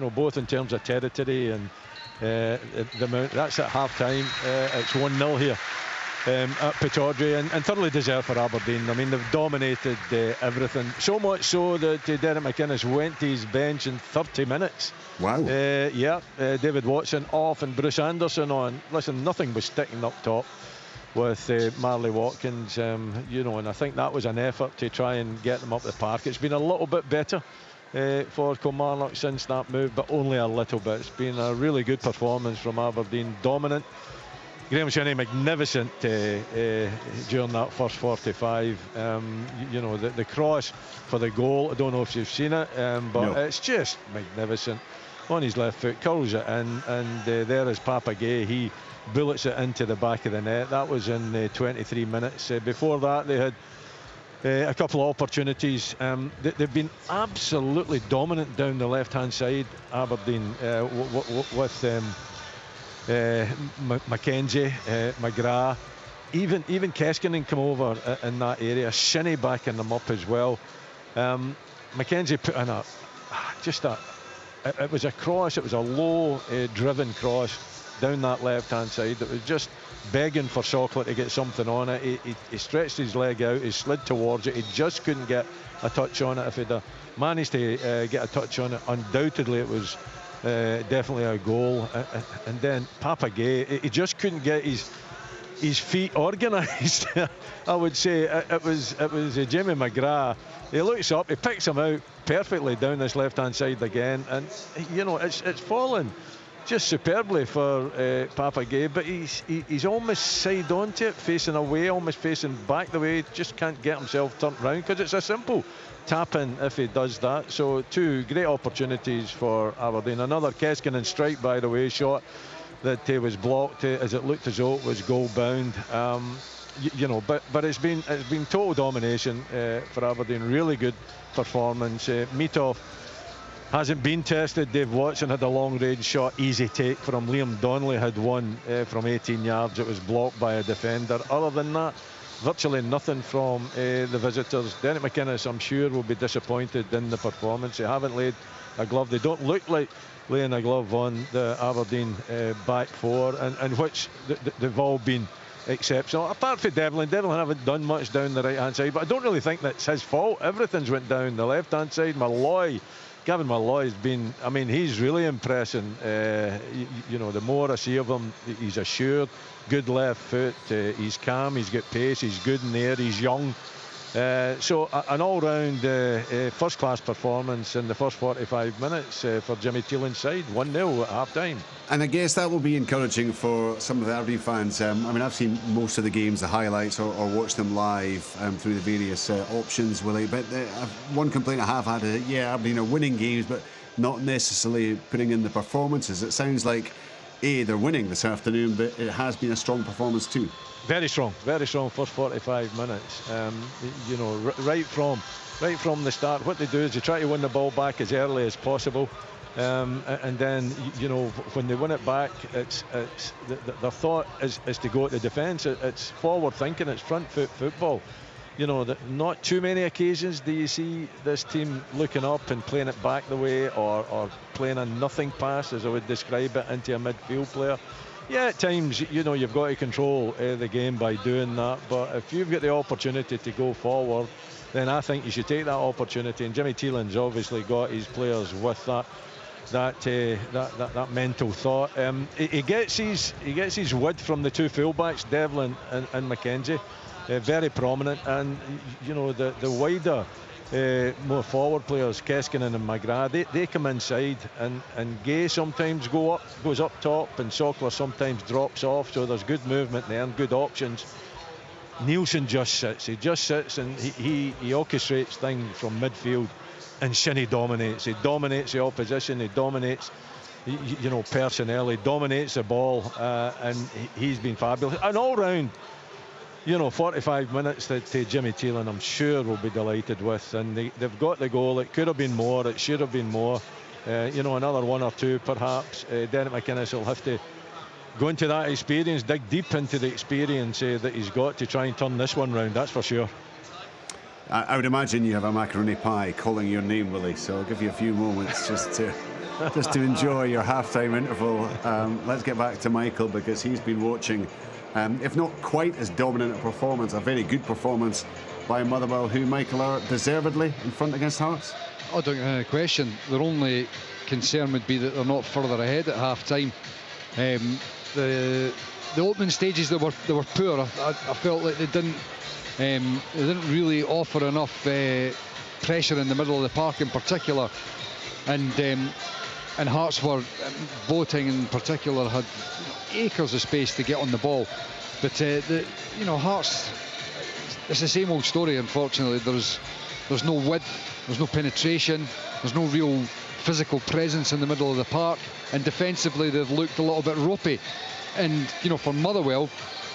know, both in terms of territory and the amount. That's at half-time. It's 1-0 here at Pittodrie, and thoroughly deserved for Aberdeen. I mean, they've dominated everything, so much so that Derek McInnes went to his bench in 30 minutes. Wow. David Watson off and Bruce Anderson on. Listen, nothing was sticking up top with Marley Watkins, you know, and I think that was an effort to try and get them up the park. It's been a little bit better for KIlmarnock since that move, but only a little bit. It's been a really good performance from Aberdeen, dominant. Graham Shinnie magnificent during that first 45. You know, the cross for the goal, I don't know if you've seen it, but no. It's just magnificent. On his left foot, curls it in, and there is Papa Gay. He bullets it into the back of the net. That was in 23 minutes. Before that, they had a couple of opportunities. They've been absolutely dominant down the left-hand side, Aberdeen, with Mackenzie, McGrath, even Keskinen come over in that area. Shinnie backing them up as well. Mackenzie put in it was a cross. It was a low driven cross down that left-hand side. It was just begging for Sokler to get something on it. He stretched his leg out, he slid towards it, he just couldn't get a touch on it. If he'd managed to get a touch on it, undoubtedly it was definitely a goal. And then Papa Gay, he just couldn't get his feet organised. I would say it was Jamie McGrath. He looks up, he picks him out perfectly down this left-hand side again, and you know it's fallen just superbly for Papa Gay, but he's almost side onto it, facing away, almost facing back the way. Just can't get himself turned round, because it's a simple tap-in if he does that. So 2 great opportunities for Aberdeen. Another Keskinen strike, by the way, shot that was blocked as it looked as though it was goal bound. You know, but it's been total domination for Aberdeen. Really good performance. Mitov hasn't been tested. Dave Watson had a long range shot, easy take from Liam Donnelly, had one from 18 yards. It was blocked by a defender. Other than that, virtually nothing from the visitors. Derek McInnes, I'm sure, will be disappointed in the performance. They haven't laid a glove. They don't look like laying a glove on the Aberdeen back four, and which they've all been exceptional. Apart from Devlin haven't done much down the right hand side, but I don't really think that's his fault. Everything's went down the left hand side. Gavin Malloy has been, I mean, he's really impressing. You know, the more I see of him, he's assured, good left foot, he's calm, he's got pace, he's good in the air, he's young. So an all-round first-class performance in the first 45 minutes for Jimmy Teelan's side. 1-0 at half-time. And I guess that will be encouraging for some of the Aberdeen fans. I mean, I've seen most of the games, the highlights, or watched them live through the various options, Willie. But one complaint I have had is, Aberdeen are winning games, but not necessarily putting in the performances. It sounds like, they're winning this afternoon, but it has been a strong performance too. Very strong first 45 minutes. You know, right from the start, what they do is they try to win the ball back as early as possible, and then, you know, when they win it back, it's their thought is to go at the defence. It's forward thinking, it's front foot football. You know, that not too many occasions do you see this team looking up and playing it back the way, or playing a nothing pass, as I would describe it, into a midfield player. Yeah, at times, you know, you've got to control the game by doing that, but if you've got the opportunity to go forward, then I think you should take that opportunity. And Jimmy Teelan's obviously got his players with that mental thought. He gets his width from the 2 fullbacks, Devlin and Mackenzie, very prominent, and you know, the wider more forward players, Keskinen and McGrath, they come inside, and Gay sometimes goes up top, and Sokler sometimes drops off, so there's good movement there and good options. Nielsen just sits, and he orchestrates things from midfield, and Shinnie dominates. He dominates the opposition, he dominates, you know, personnel, he dominates the ball, and he's been fabulous. An all-round, you know, 45 minutes that Jimmy Teelan, I'm sure, will be delighted with. And they've got the goal. It could have been more. It should have been more. You know, another 1 or 2 perhaps. Derek McInnes will have to go into that experience, dig deep into the experience that he's got to try and turn this one round. That's for sure. I would imagine you have a macaroni pie calling your name, Willie. So I'll give you a few moments just to enjoy your half-time interval. Let's get back to Michael, because he's been watching. If not quite as dominant a performance, a very good performance by Motherwell, who, Michael, are deservedly in front against Hearts. I don't have any question. Their only concern would be that they're not further ahead at half-time. The opening stages, they were poor. I felt like they didn't really offer enough pressure in the middle of the park in particular, and Hearts were, Boateng in particular, had acres of space to get on the ball, but you know, Hearts, it's the same old story. Unfortunately, there's no width, there's no penetration, there's no real physical presence in the middle of the park, and defensively they've looked a little bit ropey. And you know, for Motherwell,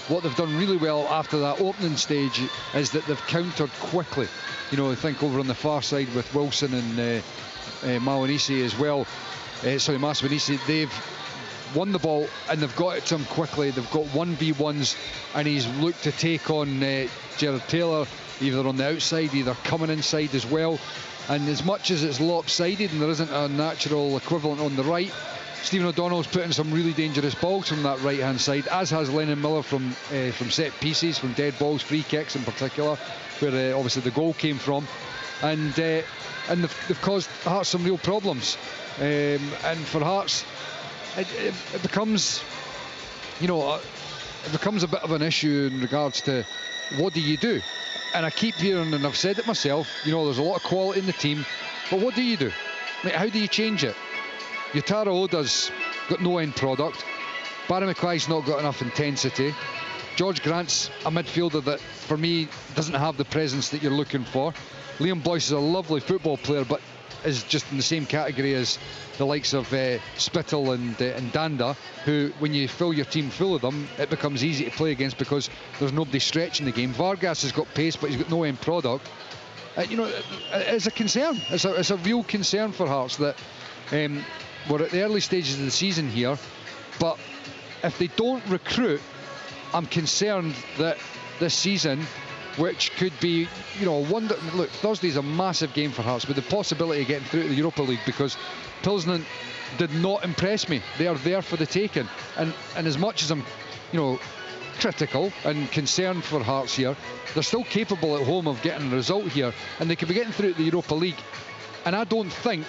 what they've done really well after that opening stage is that they've countered quickly. You know, I think over on the far side with Wilson and Mawanisi as well. Maswanisi, they've won the ball and they've got it to him quickly. They've got 1v1s and he's looked to take on Gerard Taylor either on the outside, either coming inside as well. And as much as it's lopsided and there isn't a natural equivalent on the right, Stephen O'Donnell's put in some really dangerous balls from that right hand side, as has Lennon Miller from set pieces, from dead balls, free kicks in particular, where obviously the goal came from. And they've caused Hearts some real problems. And for Hearts, it becomes, you know, it becomes a bit of an issue in regards to what do you do? And I keep hearing, and I've said it myself, you know, there's a lot of quality in the team, but what do you do? I mean, how do you change it? Yutaro Oda's got no end product. Barry McCly's not got enough intensity. George Grant's a midfielder that, for me, doesn't have the presence that you're looking for. Liam Boyce is a lovely football player, but is just in the same category as the likes of Spittle and Danda, who, when you fill your team full of them, it becomes easy to play against because there's nobody stretching the game. Vargas has got pace, but he's got no end product. You know, it's a concern. It's a real concern for Hearts that we're at the early stages of the season here, but if they don't recruit, I'm concerned that this season, which could be, you know, look, Thursday's a massive game for Hearts with the possibility of getting through to the Europa League, because Pilsner did not impress me. They are there for the taking, and as much as I'm, you know, critical and concerned for Hearts here, they're still capable at home of getting a result here, and they could be getting through to the Europa League. And I don't think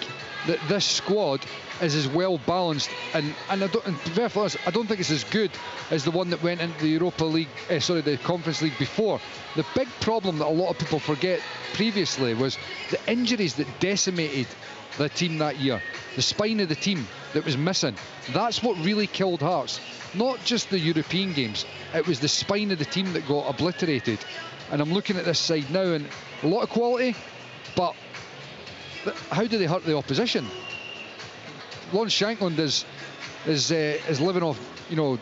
that this squad is as well balanced, and I don't think it's as good as the one that went into the Europa League, the Conference League before. The big problem that a lot of people forget previously was the injuries that decimated the team that year. The spine of the team that was missing. That's what really killed Hearts. Not just the European games, it was the spine of the team that got obliterated. And I'm looking at this side now, and a lot of quality, but how do they hurt the opposition? Lawrence Shankland is living off, you know,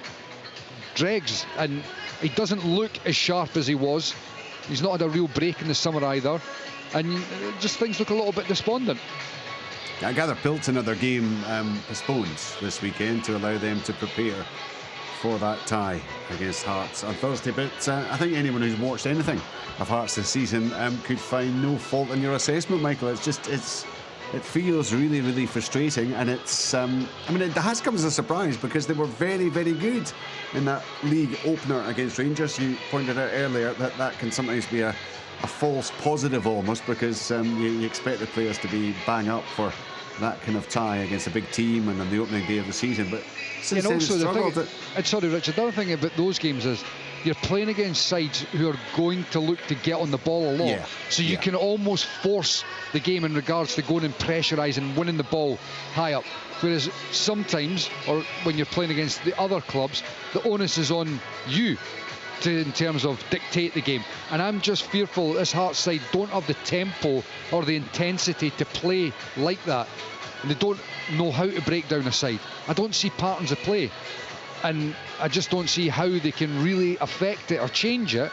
dregs, and he doesn't look as sharp as he was. He's not had a real break in the summer either, and just things look a little bit despondent. I gather Pilton had their game postponed this weekend to allow them to prepare for that tie against Hearts on Thursday. But I think anyone who's watched anything of Hearts this season could find no fault in your assessment, Michael. It feels really, really frustrating, and it's I mean, it has come as a surprise because they were very, very good in that league opener against Rangers. You pointed out earlier that can sometimes be a false positive almost, because you expect the players to be bang up for that kind of tie against a big team and on the opening day of the season. But since then, also sorry, Richard, the other thing about those games is you're playing against sides who are going to look to get on the ball a lot. So you can almost force the game in regards to going and pressurising, winning the ball high up. Whereas sometimes, or when you're playing against the other clubs, the onus is on you in terms of dictate the game. And I'm just fearful this Hearts side don't have the tempo or the intensity to play like that. And they don't know how to break down a side. I don't see patterns of play. And I just don't see how they can really affect it or change it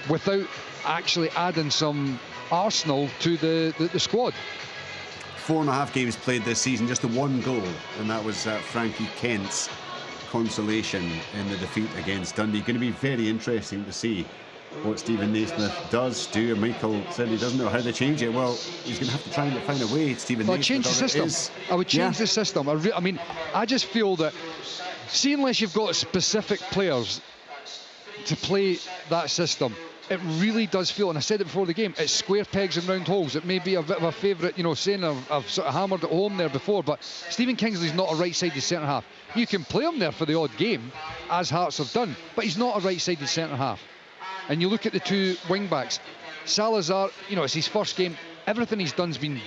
without actually adding some arsenal to the squad. 4.5 games played this season, just the one goal, and that was Frankie Kent's consolation in the defeat against Dundee. Going to be very interesting to see what Stephen Naismith does do. And Michael said he doesn't know how to change it. Well, he's going to have to try and find a way. Stephen Naismith, change the system. I would change the system. I mean, I just feel that, see, unless you've got specific players to play that system, it really does feel, and I said it before the game, it's square pegs and round holes. It may be a bit of a favourite, you know, saying I've sort of hammered it home there before, but Stephen Kingsley's not a right-sided centre-half. You can play him there for the odd game, as Hearts have done, but he's not a right-sided centre-half. And you look at the two wing-backs, Salazar, you know, it's his first game. Everything he's done's been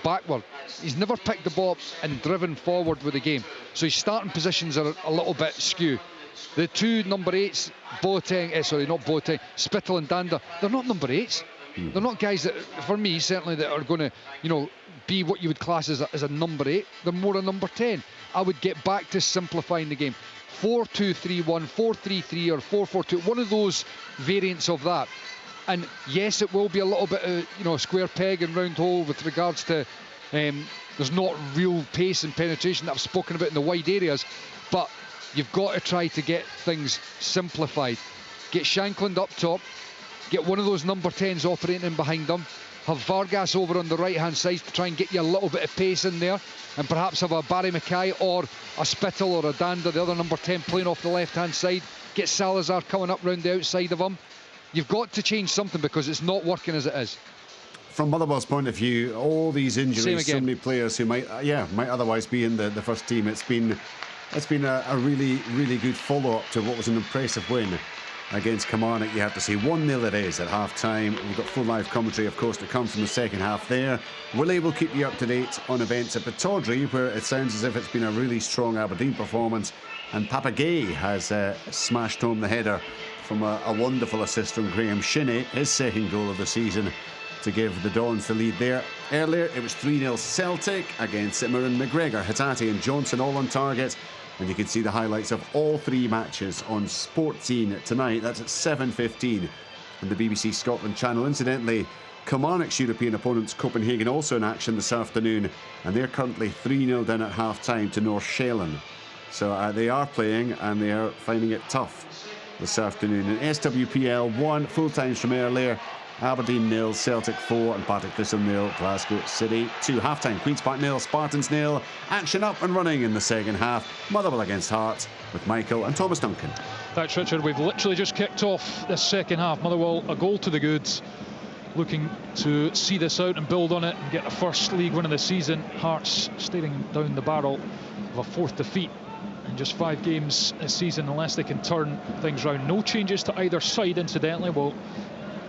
backward. He's never picked the ball up and driven forward with the game. So his starting positions are a little bit skew. The two number 8s, Spittle and Danda, they're not number 8s. They're not guys that, for me, certainly, that are going to, be what you would class as a number 8. They're more a number 10. I would get back to simplifying the game. 4-2-3-1, 4-3-3 or 4-4-2, one of those variants of that. And yes, it will be a little bit of, square peg and round hole with regards to there's not real pace and penetration that I've spoken about in the wide areas, but you've got to try to get things simplified. Get Shankland up top, get one of those number 10s operating behind them, have Vargas over on the right hand side to try and get you a little bit of pace in there, and perhaps have a Barry Mackay or a Spittle or a Danda, the other number 10, playing off the left hand side. Get Salazar coming up round the outside of him. You've got to change something because it's not working as it is. From Motherwell's point of view, all these injuries, so many players who might otherwise be in the first team. It's been a really, really good follow-up to what was an impressive win against Kilmarnock. You have to say 1-0 it is at half-time. We've got full live commentary, of course, to come from the second half there. Willie will keep you up to date on events at Pittodrie, where it sounds as if it's been a really strong Aberdeen performance, and Papa Gay has smashed home the header from a wonderful assist from Graham Shinney, his second goal of the season, to give the Dons the lead there. Earlier it was 3-0 Celtic against Simmerin, McGregor, Hatate and Johnson all on target. And you can see the highlights of all 3 matches on Sportscene tonight. That's at 7:15 on the BBC Scotland channel. Incidentally, Kilmarnock's European opponents Copenhagen also in action this afternoon, and they're currently 3-0 down at half-time to North Shailen. So they are playing and they are finding it tough this afternoon. In SWPL 1, full times from earlier. Aberdeen 0, Celtic 4 and Partick Thistle 0, Glasgow City 2. Half-time, Queen's Park 0, Spartans 0. Action up and running in the second half. Motherwell against Hearts with Michael and Thomas Duncan. Thanks, Richard. We've literally just kicked off this second half. Motherwell a goal to the good, looking to see this out and build on it and get a first league win of the season. Hearts staring down the barrel of a 4th defeat in just 5 games this season, unless they can turn things round. No changes to either side, incidentally. Well,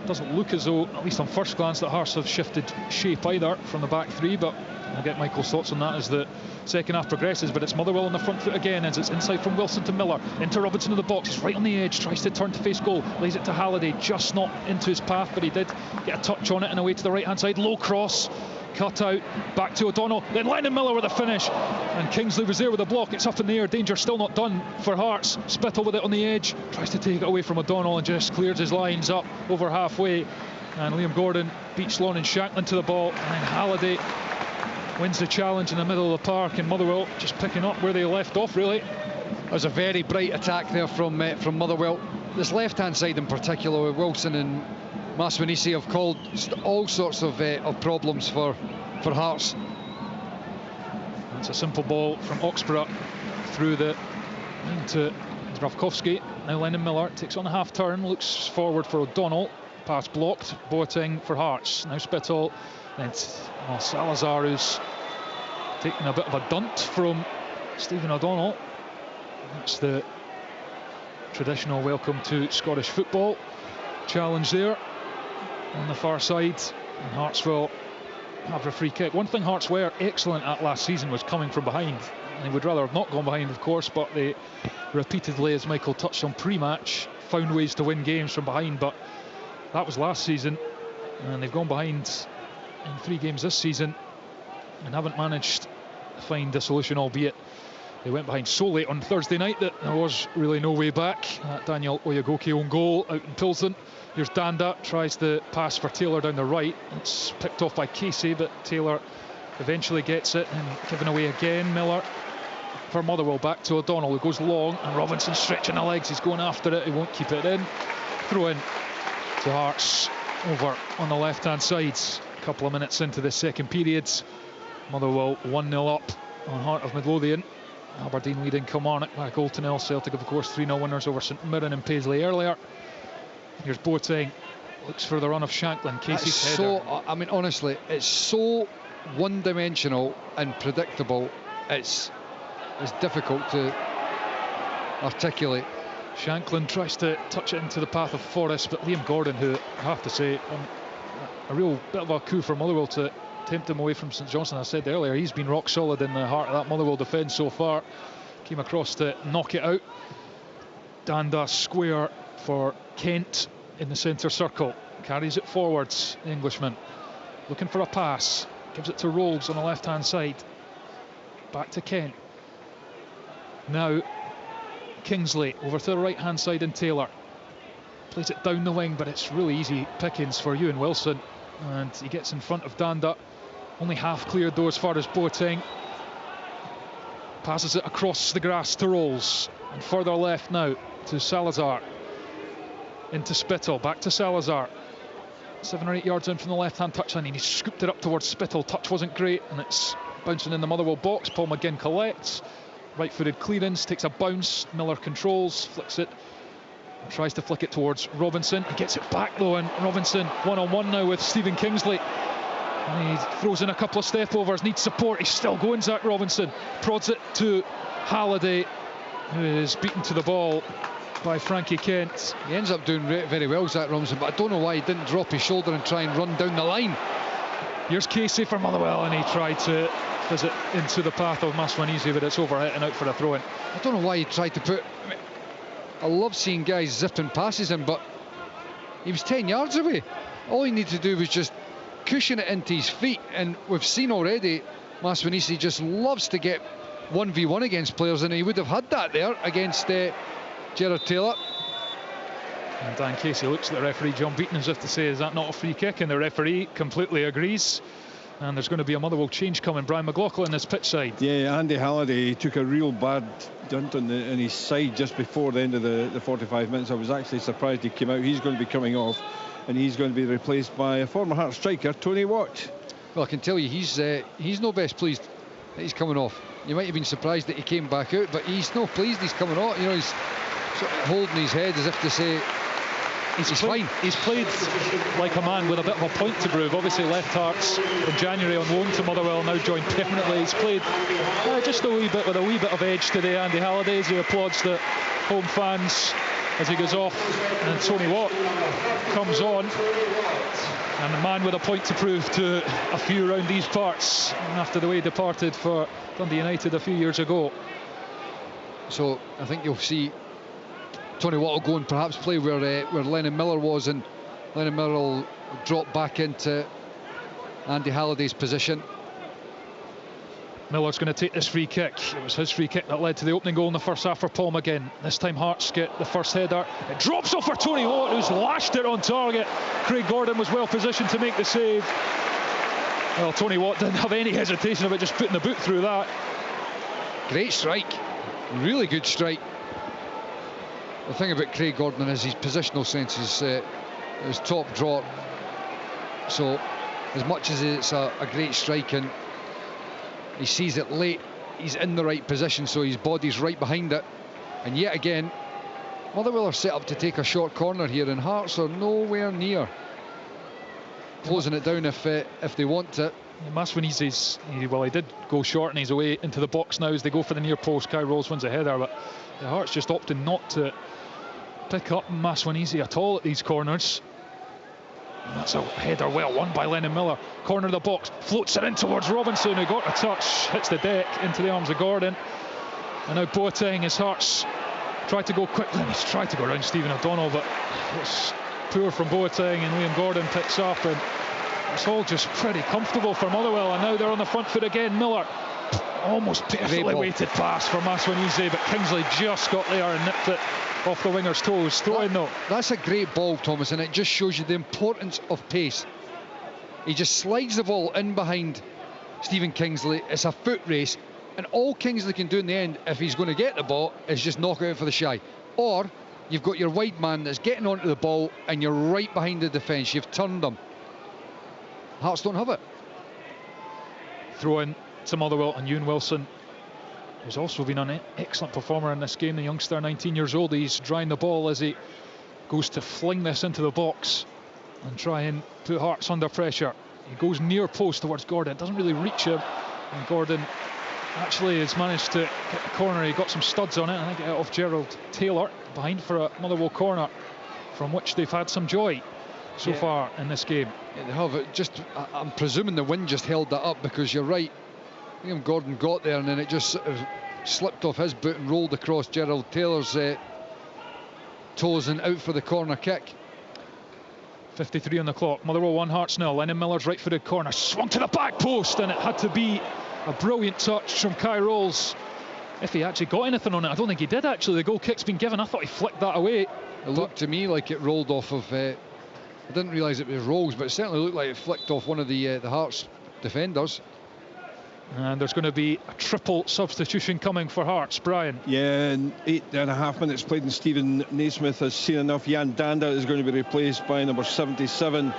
doesn't look as though, at least on first glance, that Hearts have shifted shape either from the back 3, but I'll get Michael's thoughts on that as the second half progresses. But it's Motherwell on the front foot again as it's inside from Wilson to Miller, into Robinson in the box. He's right on the edge, tries to turn to face goal, lays it to Halliday, just not into his path, but he did get a touch on it and away to the right hand side. Low cross, cut out, back to O'Donnell, then Lennon Miller with a finish, and Kingsley was there with a block. It's up in the air, danger still not done for Hearts. Spittle with it on the edge, tries to take it away from O'Donnell and just clears his lines up over halfway, and Liam Gordon beats Lauren Shankland to the ball, and then Halliday wins the challenge in the middle of the park, and Motherwell just picking up where they left off, really. It was a very bright attack there from Motherwell. This left hand side in particular, with Wilson and Maswanisi have caused all sorts of problems for Hearts. It's a simple ball from Oxborough through the into Zdravkovsky. Now Lennon Miller takes on a half turn, looks forward for O'Donnell. Pass blocked. Boateng for Hearts. Now Spittle. Then Salazar, who's taking a bit of a dunt from Stephen O'Donnell. That's the traditional welcome to Scottish football challenge there on the far side, and Hearts will have a free kick. One thing Hearts were excellent at last season was coming from behind. They would rather have not gone behind, of course, but they repeatedly, as Michael touched on pre-match, found ways to win games from behind. But that was last season, and they've gone behind in 3 games this season and haven't managed to find a solution, albeit they went behind so late on Thursday night that there was really no way back. Daniel Oyegoke own goal out in Pilsen. Here's Danda, tries the pass for Taylor down the right. It's picked off by Casey, but Taylor eventually gets it and given away again. Miller for Motherwell, back to O'Donnell, who goes long, and Robinson stretching the legs. He's going after it, he won't keep it in. Throw in to Hearts over on the left hand side. A couple of minutes into the second period, Motherwell 1-0 up on Heart of Midlothian. Aberdeen leading Kilmarnock by a goal to nil. Celtic, of course, 3-0 winners over St Mirren and Paisley earlier. Here's Boateng, looks for the run of Shankland. Casey's header. I mean, honestly, it's so one-dimensional and predictable. It's difficult to articulate. Shankland tries to touch it into the path of Forrest, but Liam Gordon, who I have to say, a real bit of a coup for Motherwell to tempt him away from St Johnstone. I said earlier, he's been rock solid in the heart of that Motherwell defence so far. Came across to knock it out. Danda square for Kent in the centre circle. carries it forwards. The Englishman looking for a pass, gives it to Rolls on the left hand side, back to Kent. Now Kingsley over to the right hand side, and Taylor plays it down the wing, but it's really easy pickings for Ewan Wilson, and he gets in front of Danda. Only half cleared though as far as Boateng. Passes it across the grass to Rolls, and further left now to Salazar. Into Spittle, back to Salazar. 7 or 8 yards in from the left hand touchline, and he scooped it up towards Spittle. Touch wasn't great, and it's bouncing in the Motherwell box. Paul McGinn collects. Right footed clearance, takes a bounce. Miller controls, flicks it, and tries to flick it towards Robinson. He gets it back though, and Robinson one-on-one now with Stephen Kingsley. And he throws in a couple of step overs, needs support. He's still going, Zach Robinson. Prods it to Halliday, who is beaten to the ball by Frankie Kent. He ends up doing very well, Zach Robinson, but I don't know why he didn't drop his shoulder and try and run down the line. Here's Casey for Motherwell, and he tried to fizz it into the path of Maswanese, but it's overhit and out for a throw-in. I don't know why he tried to put... I love seeing guys zipping passes in, but he was 10 yards away. All he needed to do was just cushion it into his feet, and we've seen already Maswanese just loves to get 1v1 against players, and he would have had that there against Gerard Taylor. And Dan Casey looks at the referee John Beaton as if to say, is that not a free kick? And the referee completely agrees, and there's going to be a Motherwell change coming. Brian McLaughlin is pitch side. Yeah, Andy Halliday took a real bad dunt on his side just before the end of the 45 minutes. I was actually surprised he came out. He's going to be coming off, and he's going to be replaced by a former Hearts striker, Tony Watt. Well, I can tell you he's no best pleased that he's coming off. You might have been surprised that he came back out, but he's no pleased he's coming off. You know, he's sort of holding his head as if to say he's fine. He's played like a man with a bit of a point to prove. Obviously left Hearts in January on loan to Motherwell, now joined permanently. He's played just a wee bit with a wee bit of edge today, Andy Halliday, as he applauds the home fans as he goes off, and Tony Watt comes on, and the man with a point to prove to a few round these parts after the way he departed for Dundee United a few years ago. So I think you'll see Tony Watt will go and perhaps play where Lennon Miller was, and Lennon Miller will drop back into Andy Halliday's position. Miller's going to take this free kick. It was his free kick that led to the opening goal in the first half for Paul McGinn. This time Hearts get the first header. It drops off for Tony Watt, who's lashed it on target. Craig Gordon was well positioned to make the save. Well, Tony Watt didn't have any hesitation about just putting the boot through that. Great strike, really good strike. The thing about Craig Gordon is his positional sense is top drawer. So as much as it's a great strike and he sees it late, he's in the right position, so his body's right behind it. And yet again, Motherwell are set up to take a short corner here, and Hearts are nowhere near closing it down if they want to. Maswanese, he did go short, and he's away into the box now as they go for the near post. Kai Rolls wins a header, but the Hearts just opting not to pick up Maswanese at all at these corners. And that's a header well won by Lennon Miller. Corner of the box, floats it in towards Robinson, who got a touch, hits the deck into the arms of Gordon. And now Boateng, his Hearts tried to go quickly, and he's tried to go around Stephen O'Donnell, but it's poor from Boateng, and Liam Gordon picks up, and it's all just pretty comfortable for Motherwell. And now they're on the front foot again. Miller, almost perfectly weighted pass for Maswanese, but Kingsley just got there and nipped it off the winger's toes. Throw in though. That's a great ball, Thomas, and it just shows you the importance of pace. He just slides the ball in behind Stephen Kingsley. It's a foot race, and all Kingsley can do in the end, if he's going to get the ball, is just knock it out for the shy. Or you've got your wide man that's getting onto the ball, and you're right behind the defence. You've turned them. Hearts don't have it. Throw in to Motherwell, and Ewan Wilson, who's also been an excellent performer in this game, the youngster, 19 years old. He's drying the ball as he goes to fling this into the box and try and put Hearts under pressure. He goes near post towards Gordon, it doesn't really reach him, and Gordon actually has managed to get the corner. He got some studs on it, and I think off Gerald Taylor behind for a Motherwell corner, from which they've had some joy so far in this game. Yeah, they have. I'm presuming the wind just held that up, because you're right, Liam Gordon got there and then it just sort of slipped off his boot and rolled across Gerald Taylor's toes and out for the corner kick. 53 on the clock. Motherwell 1, Hearts 0. Lennon Miller's right-footed corner swung to the back post, and it had to be a brilliant touch from Kai Rolls. If he actually got anything on it, I don't think he did actually. The goal kick's been given. I thought he flicked that away. It looked to me like it rolled off of... I didn't realise it was Rolls, but it certainly looked like it flicked off one of the Hearts defenders. And there's going to be a triple substitution coming for Hearts. Brian. Yeah, in 8.5 minutes played, and Stephen Naismith has seen enough. Jan Danda is going to be replaced by number 77,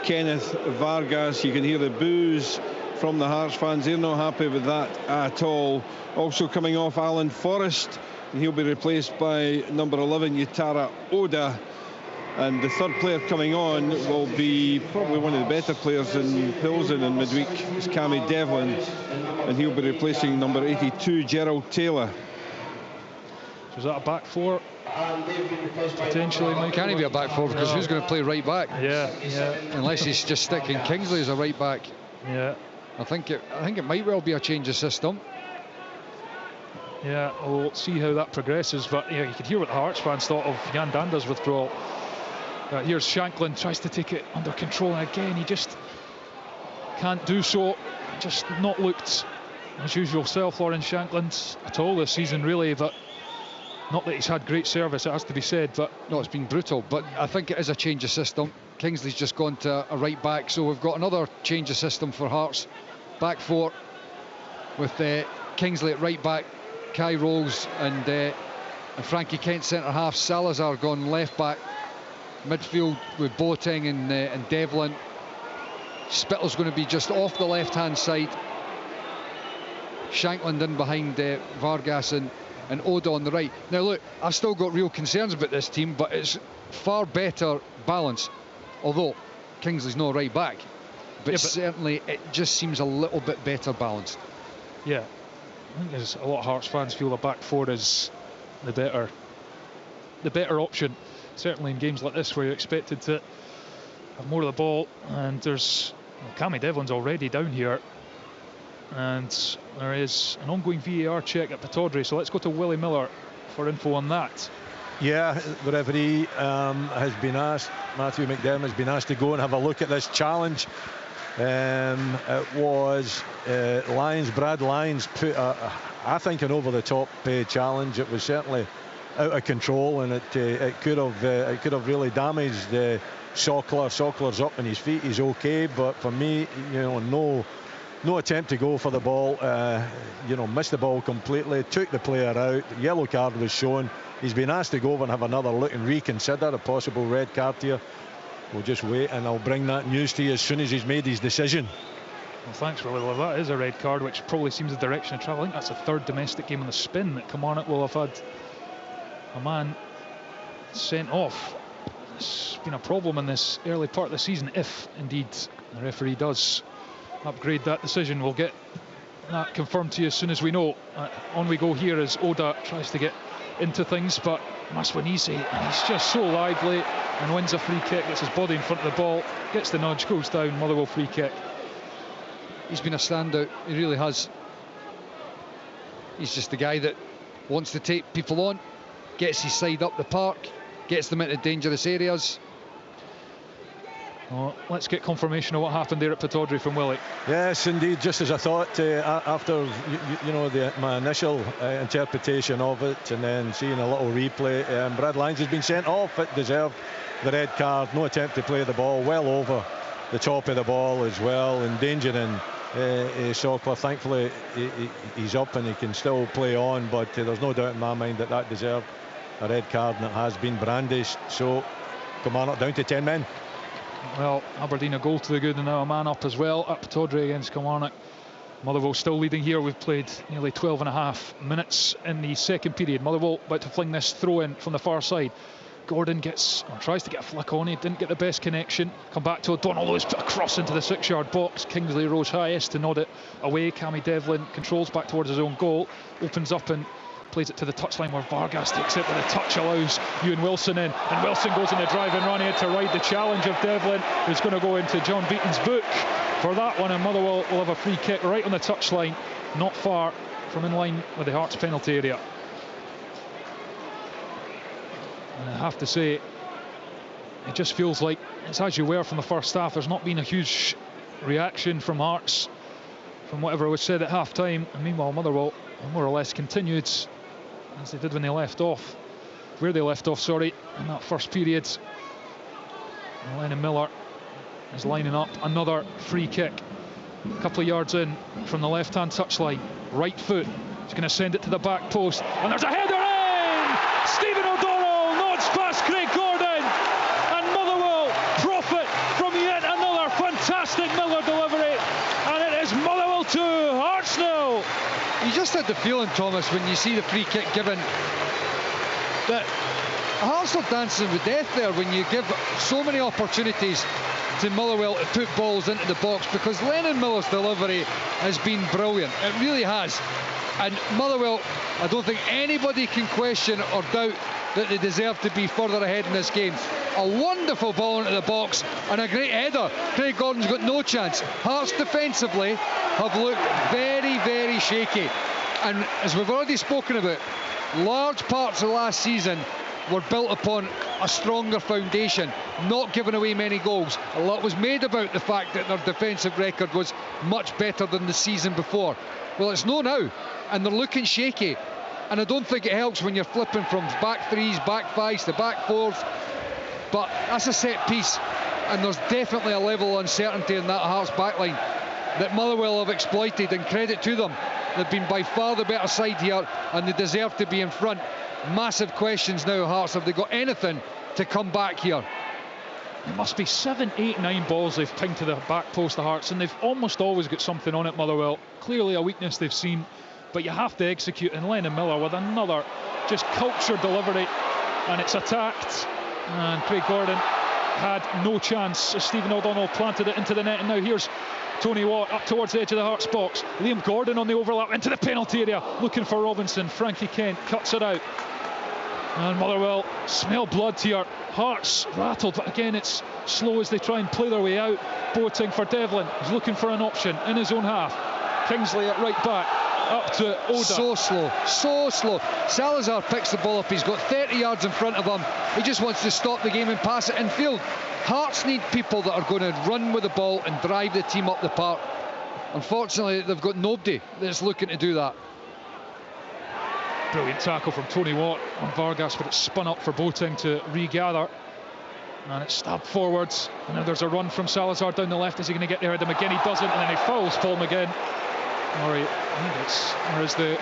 Kenneth Vargas. You can hear the boos from the Hearts fans. They're not happy with that at all. Also coming off, Alan Forrest, and he'll be replaced by number 11, Yutara Oda. And the third player coming on will be probably one of the better players in Pilsen in midweek. It's Cammy Devlin, and he'll be replacing number 82, Gerald Taylor. So is that a back four? Potentially, Mike. Can he be a back four? Because who's going to play right back? Yeah. Unless he's just sticking Kingsley as a right back. Yeah. I think it might well be a change of system. Yeah, we'll see how that progresses. But you could hear what the Hearts fans thought of Jan Danda's withdrawal. Here's Shanklin, tries to take it under control, and again he just can't do so. Just not looked his usual self, Lawrence Shankland, at all this season really. But not that he's had great service, it has to be said. But no, it's been brutal. But I think it is a change of system. Kingsley's just gone to a right back, so we've got another change of system for Hearts. Back four with Kingsley at right back, Kai Rolls and Frankie Kent centre half, Salazar gone left back. Midfield with Boateng and Devlin. Spittle's going to be just off the left hand side. Shankland in behind Vargas and Oda on the right. Now look, I've still got real concerns about this team, but it's far better balanced. Although Kingsley's no right back, but certainly it just seems a little bit better balanced. Yeah, I think there's a lot of Hearts fans feel the back four is the better option. Certainly in games like this where you're expected to have more of the ball, and there's Cammy Devlin's already down here, and there is an ongoing VAR check at Pittodrie, so let's go to Willie Miller for info on that. Yeah, the referee has been asked, Matthew McDermott has been asked to go and have a look at this challenge. It was Brad Lyons put I think an over-the-top challenge. It was certainly out of control, and it could have really damaged Sockler. Sockler's up on his feet, he's okay, but for me, no attempt to go for the ball. Missed the ball completely, took the player out. The yellow card was shown. He's been asked to go over and have another look and reconsider a possible red card here. We'll just wait, and I'll bring that news to you as soon as he's made his decision. Well, thanks, Willie. Well, that is a red card, which probably seems the direction of travel. I think that's the third domestic game on the spin that Kilmarnock will have had a man sent off. It's been a problem in this early part of the season, if indeed the referee does upgrade that decision. We'll get that confirmed to you as soon as we know. On we go here as Oda tries to get into things, but Maswanise, and he's just so lively and wins a free kick, gets his body in front of the ball, gets the nudge, goes down. Motherwell free kick. He's been a standout, he really has. He's just the guy that wants to take people on, gets his side up the park, gets them into dangerous areas. Well, let's get confirmation of what happened there at Pittodrie from Willie. Yes, indeed, just as I thought after my initial interpretation of it, and then seeing a little replay. Brad Lyons has been sent off. It deserved the red card. No attempt to play the ball, well over the top of the ball as well, endangering Sockler. Thankfully he's up and he can still play on, but there's no doubt in my mind that deserved a red card, and it has been brandished. So Kilmarnock down to 10 men. Well, Aberdeen a goal to the good, and now a man up as well at Pittodrie against Kilmarnock. Motherwell still leading here. We've played nearly 12.5 minutes in the second period. Motherwell about to fling this throw in from the far side. Gordon tries to get a flick on. He didn't get the best connection. Come back to O'Donnell, who's put a cross into the 6-yard box. Kingsley rose highest to nod it away. Cammy Devlin controls back towards his own goal, opens up and plays it to the touchline where Vargas takes it, but the touch allows Ewan Wilson in, and Wilson goes in the drive and run here to ride the challenge of Devlin, who's going to go into John Beaton's book for that one, and Motherwell will have a free kick right on the touchline, not far from in line with the Hearts penalty area. And I have to say, it just feels like it's as you were from the first half. There's not been a huge reaction from Hearts from whatever was said at half time, and meanwhile Motherwell more or less continued as they did when they left off, where they left off, sorry, in that first period. And Lennon Miller is lining up another free kick, a couple of yards in from the left-hand touchline, right foot, he's going to send it to the back post, and there's a header in! Stephen O'Donnell nods past Craig Gordon, and Motherwell profit from yet another fantastic Miller delivery, and it is Motherwell 2, Hearts 0. You just had the feeling, Thomas, when you see the free kick given, that Hearts are dancing with death there when you give so many opportunities to Motherwell to put balls into the box, because Lennon Miller's delivery has been brilliant. It really has. And Motherwell, I don't think anybody can question or doubt that they deserve to be further ahead in this game. A wonderful ball into the box and a great header. Craig Gordon's got no chance. Hearts defensively have looked very, very shaky. And as we've already spoken about, large parts of last season were built upon a stronger foundation, not giving away many goals. A lot was made about the fact that their defensive record was much better than the season before. Well, it's no now, and they're looking shaky. And I don't think it helps when you're flipping from back threes, back fives to back fours. But that's a set piece, and there's definitely a level of uncertainty in that Hearts backline that Motherwell have exploited, and credit to them. They've been by far the better side here, and they deserve to be in front. Massive questions now, Hearts. Have they got anything to come back here? It must be 7, 8, 9 balls they've pinged to the back post of Hearts, and they've almost always got something on it, Motherwell. Clearly a weakness they've seen, but you have to execute. And Lennon Miller with another just cultured delivery, and it's attacked, and Craig Gordon had no chance as Stephen O'Donnell planted it into the net. And now here's Tony Watt up towards the edge of the Hearts box. Liam Gordon on the overlap into the penalty area, looking for Robinson. Frankie Kent cuts it out, and Motherwell smell blood here. Hearts rattled, but again it's slow as they try and play their way out. Boating for Devlin, he's looking for an option in his own half. Kingsley at right back, up to Oda. So slow. Salazar picks the ball up, he's got 30 yards in front of him. He just wants to stop the game and pass it infield. Hearts need people that are going to run with the ball and drive the team up the park. Unfortunately, they've got nobody that's looking to do that. Brilliant tackle from Tony Watt on Vargas, but it's spun up for Boating to regather, and it's stabbed forwards. And now there's a run from Salazar down the left. Is he going to get there? Adam McGinn, he doesn't, and then he fouls Paul McGinn. Or is the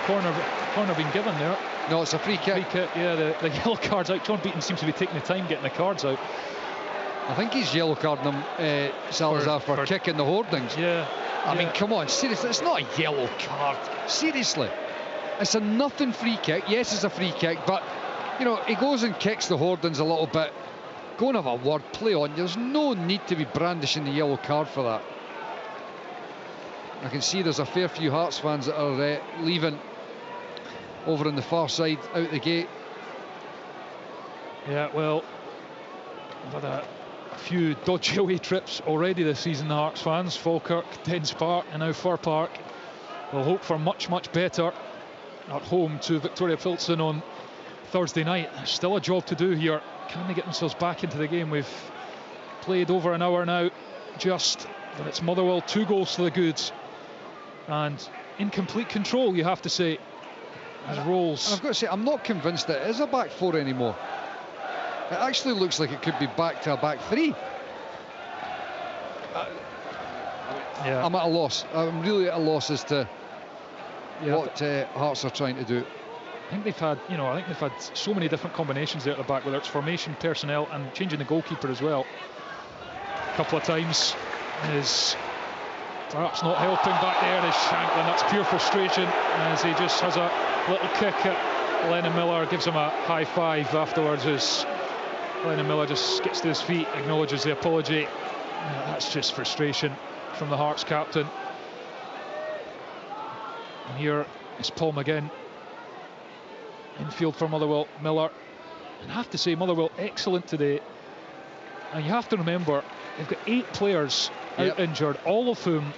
corner being given there? No, it's a free kick. Yeah, the yellow card's out. John Beaton seems to be taking the time getting the cards out. I think he's yellow carding him, Salazar, for kicking the hoardings. Yeah. I mean, come on, seriously, it's not a yellow card. Seriously. It's a nothing free kick. Yes, it's a free kick, but, you know, he goes and kicks the hoardings a little bit. Go and have a word, play on. There's no need to be brandishing the yellow card for that. I can see there's a fair few Hearts fans that are leaving over on the far side, out the gate. Yeah, well, I've had a few dodgy away trips already this season, the Hearts fans. Falkirk, Dens Park, and now Fir Park. We'll hope for much, much better at home to Victoria Pilsen on Thursday night. There's still a job to do here. Can they get themselves back into the game? We've played over an hour now, but it's Motherwell 2 goals to the goods, and in complete control, you have to say, as Rolls. And I've got to say, I'm not convinced that it is a back 4 anymore. It actually looks like it could be back to a back 3. Yeah. I'm at a loss. I'm really at a loss as to what Hearts are trying to do. I think they've had so many different combinations there at the back, whether it's formation, personnel, and changing the goalkeeper as well. A couple of times is perhaps not helping back there is Shanklin. That's pure frustration as he just has a little kick at Lennon Miller, gives him a high five afterwards as Lennon Miller just gets to his feet, acknowledges the apology. That's just frustration from the Hearts captain. And here is Paul McGinn. Infield for Motherwell, Miller. And I have to say, Motherwell excellent today. And you have to remember, they've got 8 players out injured, all of whom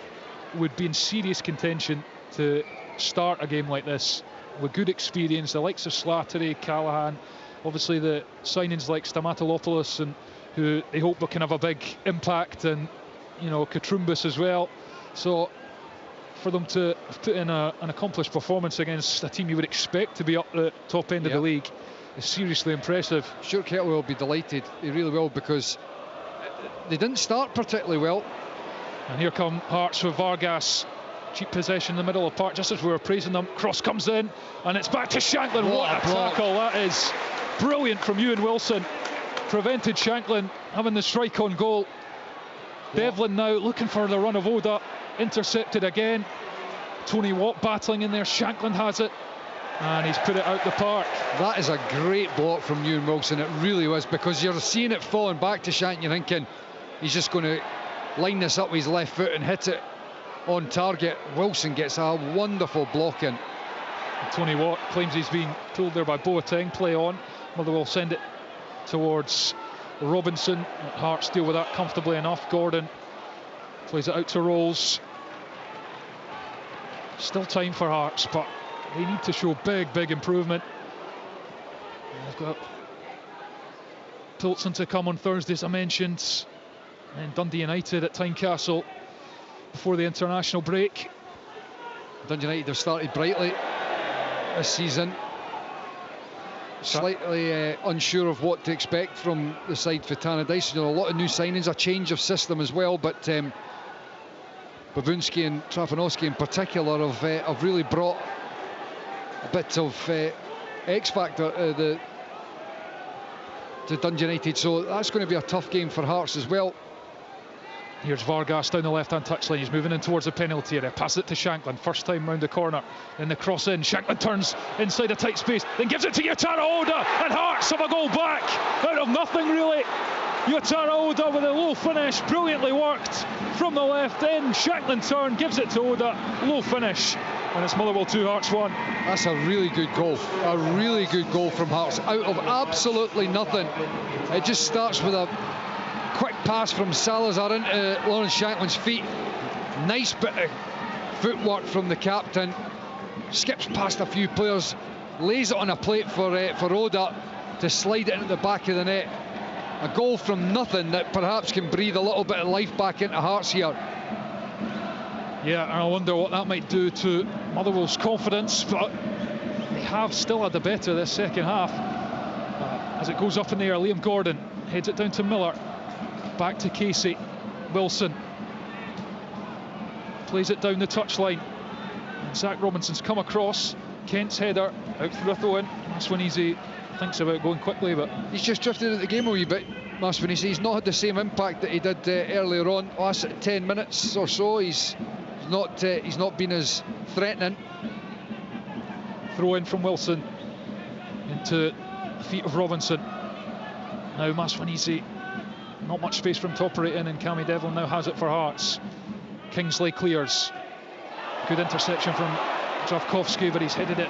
would be in serious contention to start a game like this with good experience. The likes of Slattery, Callahan, obviously the signings like Stamatolopoulos, and who they hope can have a big impact, and Katrumbis as well. So for them to put in an accomplished performance against a team you would expect to be up the top end of the league is seriously impressive. Sure, Kettle will be delighted. He really will, because they didn't start particularly well. And here come Hearts with Vargas. Cheap possession in the middle of the park, just as we were praising them. Cross comes in, and it's back to Shanklin. What a tackle that is. Brilliant from Ewan Wilson. Prevented Shanklin having the strike on goal. Devlin now looking for the run of Oda. Intercepted again. Tony Watt battling in there. Shanklin has it, and he's put it out the park. That is a great block from Ewan Wilson. It really was, because you're seeing it falling back to Shanklin. You're thinking he's just going to line this up with his left foot and hit it on target. Wilson gets a wonderful block in. Tony Watt claims he's been pulled there by Boateng. Play on. Motherwell send it towards Robinson. Hearts deal with that comfortably enough. Gordon plays it out to Rolls. Still time for Hearts, but they need to show big improvement. They've got Pilson to come on Thursday, as I mentioned, and Dundee United at Tynecastle before the international break. Dundee United have started brightly this season. Slightly unsure of what to expect from the side for Tannadice. A lot of new signings, a change of system as well, but Babunski and Trafanowski in particular have really brought a bit of X-factor to Dundee United, so that's going to be a tough game for Hearts as well. Here's Vargas down the left-hand touchline. He's moving in towards the penalty area. Pass it to Shanklin. First time round the corner. Then the cross in. Shanklin turns inside a tight space. Then gives it to Yotaro Oda. And Hearts have a goal back out of nothing, really. Yotaro Oda with a low finish. Brilliantly worked from the left end. Shanklin turn. Gives it to Oda. Low finish. And it's Motherwell 2, Hearts 1. That's a really good goal. A really good goal from Hearts. Out of absolutely nothing. It just starts with a quick pass from Salazar into Lawrence Shanklin's feet. Nice bit of footwork from the captain. Skips past a few players, lays it on a plate for Oda to slide it into the back of the net. A goal from nothing that perhaps can breathe a little bit of life back into Hearts here. Yeah, and I wonder what that might do to Motherwell's confidence, but they have still had the better this second half. As it goes up in the air, Liam Gordon heads it down to Miller. Back to Casey. Wilson plays it down the touchline. Zach Robinson's come across. Kent's header out through a throw-in. Maswanese thinks about going quickly, but he's just drifted at the game a wee bit. Maswanese, he's not had the same impact that he did earlier on. Last 10 minutes or so, he's not been as threatening. Throw in from Wilson into the feet of Robinson. Now Maswanese. Not much space for him to operate in, and Cammy Devlin now has it for Hearts. Kingsley clears. Good interception from Dravkovsky, but he's headed it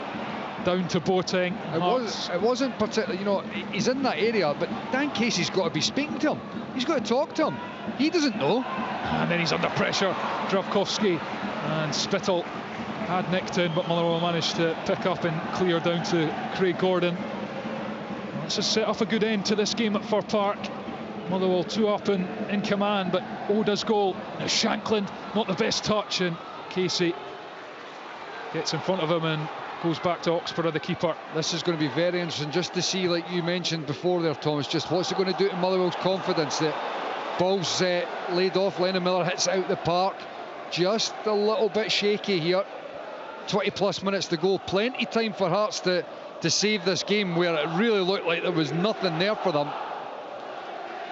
down to Boateng. It wasn't particularly, he's in that area, but Dan Casey's got to be speaking to him. He's got to talk to him. He doesn't know. And then he's under pressure. Dravkovsky and Spittle had nicked in, but Motherwell managed to pick up and clear down to Craig Gordon. This has set up a good end to this game at Fir Park. Motherwell 2 up in command, but Oda's goal. Now Shanklin, not the best touch, and Casey gets in front of him and goes back to Oxborough, the keeper. This is going to be very interesting just to see, like you mentioned before there, Thomas, just what's it going to do to Motherwell's confidence. The ball's laid off, Lennon Miller hits it out the park. Just a little bit shaky here. 20 plus minutes to go. Plenty time for Hearts to save this game, where it really looked like there was nothing there for them.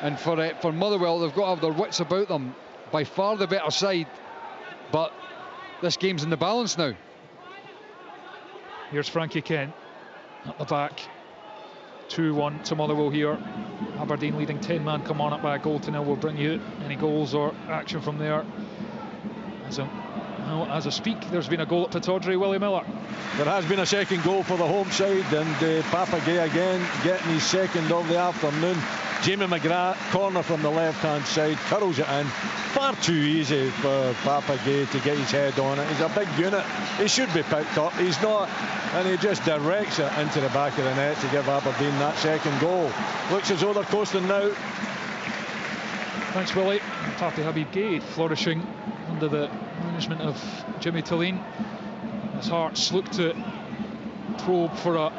And for Motherwell, they've got to have their wits about them. By far the better side, but this game's in the balance now. Here's Frankie Kent at the back. 2-1 to Motherwell here. Aberdeen leading 10-man Kilmarnock by a goal to nil. We'll bring you any goals or action from there. As I speak, there's been a goal at Pittodrie. Willie Miller. There has been a second goal for the home side, and Papagay again getting his second of the afternoon. Jamie McGrath, corner from the left-hand side, curls it in. Far too easy for Papa Gay to get his head on it. He's a big unit. He should be picked up. He's not. And he just directs it into the back of the net to give Aberdeen that second goal. Looks as though they're coasting now. Thanks, Willie. Tafi Habib Gay flourishing under the management of Jimmy Tillene. As Hearts look to probe for a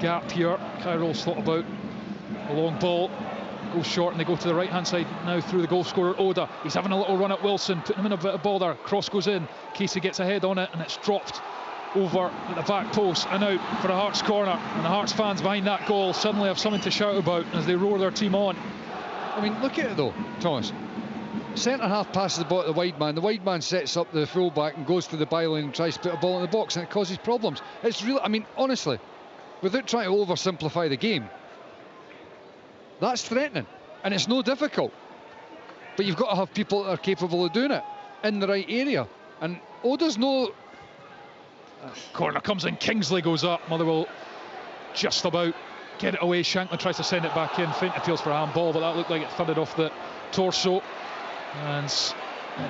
gap here. Kyrill's thought about a long ball. Goes short and they go to the right hand side now through the goal scorer Oda. He's having a little run at Wilson, putting him in a bit of bother. Cross goes in. Casey gets a head on it and it's dropped over at the back post and out for a Hearts corner. And the Hearts fans behind that goal suddenly have something to shout about as they roar their team on. I mean, look at it though, Thomas. Centre half passes the ball to the wide man. The wide man sets up the full back and goes to the byline and tries to put a ball in the box, and it causes problems. It's really, I mean, honestly, without trying to oversimplify the game, that's threatening, and it's no difficult. But you've got to have people that are capable of doing it in the right area. And Oda's no. Corner comes in, Kingsley goes up. Motherwell just about get it away. Shanklin tries to send it back in. Faint appeals for a handball, but that looked like it thudded off the torso. And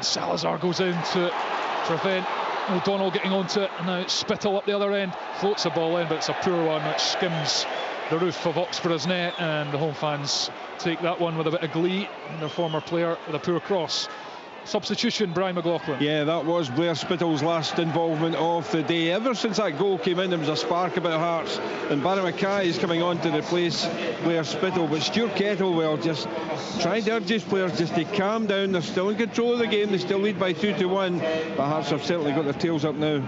Salazar goes in to prevent O'Donnell getting onto it. And now Spittle up the other end. Floats the ball in, but it's a poor one which skims the roof of Oxborough's net, and the home fans take that one with a bit of glee. And their former player with a poor cross. Substitution, Brian McLaughlin. Yeah, that was Blair Spittle's last involvement of the day. Ever since that goal came in, there was a spark about Hearts, and Barry Mackay is coming on to replace Blair Spittle. But Stuart Kettlewell just trying to urge his players just to calm down. They're still in control of the game. They still lead by 2-1, but Hearts have certainly got their tails up now.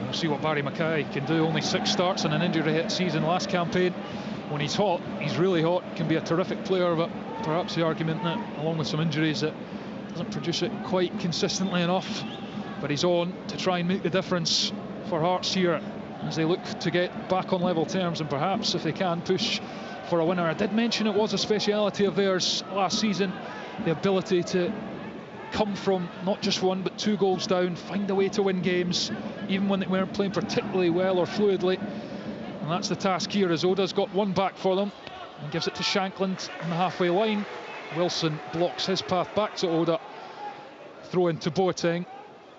We'll see what Barry Mackay can do. Only 6 starts in an injury-hit season last campaign. When he's hot, he's really hot. Can be a terrific player, but perhaps the argument that, along with some injuries, that doesn't produce it quite consistently enough. But he's on to try and make the difference for Hearts here as they look to get back on level terms and perhaps, if they can, push for a winner. I did mention it was a speciality of theirs last season, the ability to come from not just 1 but 2 goals down, find a way to win games even when they weren't playing particularly well or fluidly. And that's the task here, as Oda's got one back for them and gives it to Shanklin on the halfway line. Wilson blocks his path back to Oda. Throw into Boateng,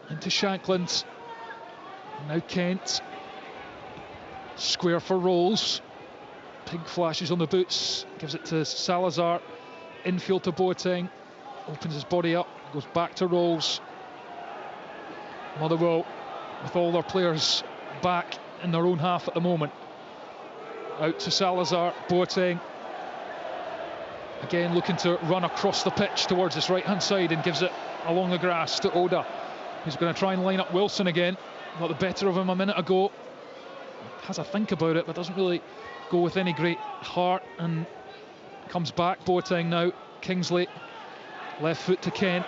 into Shanklin. Now Kent. Square for Rolls. Pink flashes on the boots. Gives it to Salazar. Infield to Boateng. Opens his body up. Goes back to Rolls. Motherwell with all their players back in their own half at the moment. Out to Salazar. Boateng. Again looking to run across the pitch towards his right hand side and gives it along the grass to Oda, who's going to try and line up Wilson again. Got the better of him a minute ago. Has a think about it, but doesn't really go with any great heart, and comes back. Boateng now. Kingsley, left foot to Kent.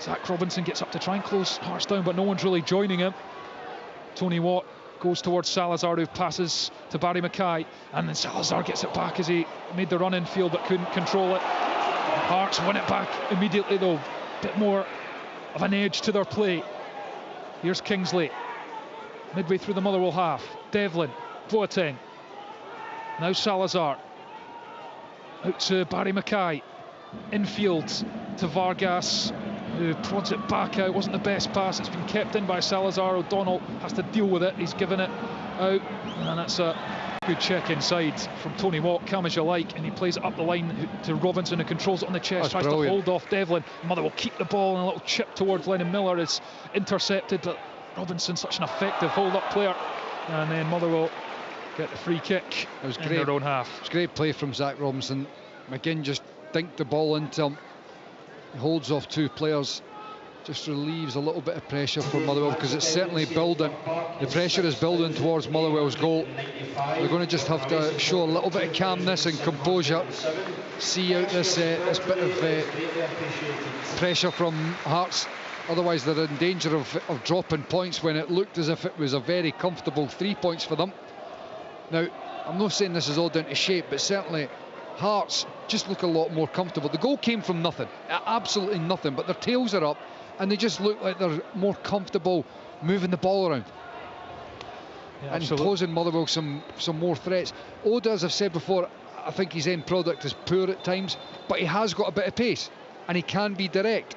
Zach Robinson gets up to try and close Hearts down, but no one's really joining him. Tony Watt goes towards Salazar, who passes to Barry Mackay, and then Salazar gets it back as he made the run in field but couldn't control it. Hearts win it back immediately though. Bit more of an edge to their play. Here's Kingsley midway through the Motherwell half. Devlin, Boateng, now Salazar out to Barry Mackay, infield to Vargas, who prods it back out. Wasn't the best pass. It's been kept in by Salazar. O'Donnell has to deal with it. He's given it out, and that's a good check inside from Tony Watt. Calm as you like, and he plays it up the line to Robinson, who controls it on the chest. That's tries brilliant. To hold off Devlin. Motherwell keep the ball, and a little chip towards Lennon Miller is intercepted, but Robinson such an effective hold-up player, and then Motherwell get the free kick. It was great in their own half. It was great play from Zach Robinson. McGinn just dinked the ball into him. He holds off 2 players, just relieves a little bit of pressure for Motherwell, because it's certainly building. The pressure is building towards Motherwell's goal. They're going to just have to show a little bit of calmness and composure, see out this bit of pressure from Hearts. Otherwise they're in danger of dropping points when it looked as if it was a very comfortable 3 points for them. Now, I'm not saying this is all down to shape, but certainly Hearts just look a lot more comfortable. The goal came from nothing, absolutely nothing, but their tails are up and they just look like they're more comfortable moving the ball around. Yeah, and posing Motherwell some more threats. Oda, as I've said before, I think his end product is poor at times, but he has got a bit of pace and he can be direct,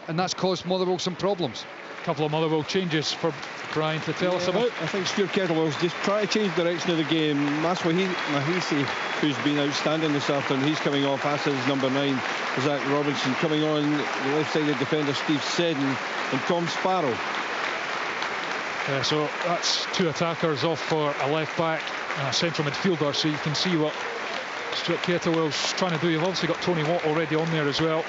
and that's caused Motherwell some problems. A couple of Motherwell changes for Brian to tell us about. I think Stuart Kettlewell's just try to change direction of the game. Mahisi, who's been outstanding this afternoon, he's coming off, as is number 9, Zach Robinson. Coming on the left-sided defender, Steve Seddon, and Tom Sparrow. So that's 2 attackers off for a left-back and a central midfielder, so you can see what Stuart Kettlewell's trying to do. You've obviously got Tony Watt already on there as well.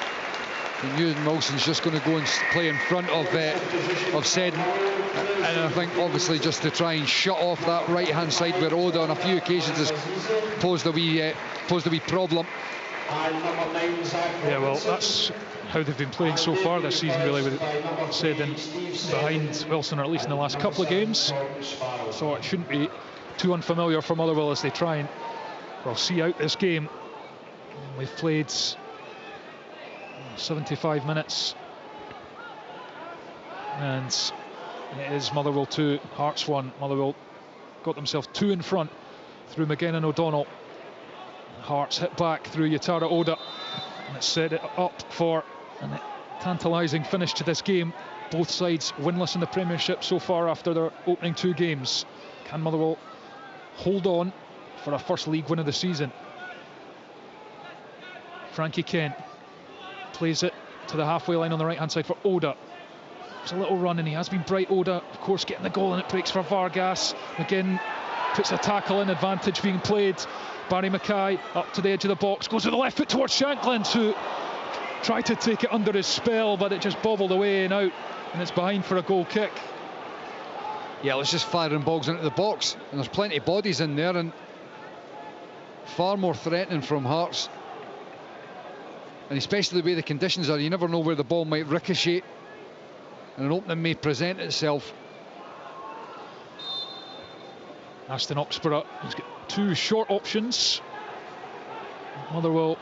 And Ewan Wilson's just going to go and play in front of Seddon, and I think obviously just to try and shut off that right hand side where Oda on a few occasions has posed a wee problem. Yeah, well, that's how they've been playing so far this season, really, with Seddon behind Wilson, or at least in the last couple of games. So it shouldn't be too unfamiliar for Motherwell as they try and, well, see out this game. We've played 75 minutes, and it is Motherwell 2, Hearts 1. Motherwell got themselves 2 in front through McGinn and O'Donnell. Hearts hit back through Yatara Oda, and it set it up for a tantalising finish to this game. Both sides winless in the Premiership so far after their opening 2 games. Can Motherwell hold on for a first league win of the season? Frankie Kent plays it to the halfway line on the right hand side for Oda. It's a little run, and he has been bright, Oda, of course, getting the goal, and it breaks for Vargas. McGinn puts a tackle in, advantage being played. Barry Mackay up to the edge of the box, goes with the left foot towards Shankland, who tried to take it under his spell, but it just bobbled away and out, and it's behind for a goal kick. Yeah, let's just firing balls into the box, and there's plenty of bodies in there, and far more threatening from Hearts. And especially the way the conditions are, you never know where the ball might ricochet and an opening may present itself. Aston Oxborough, he's got 2 short options. Motherwell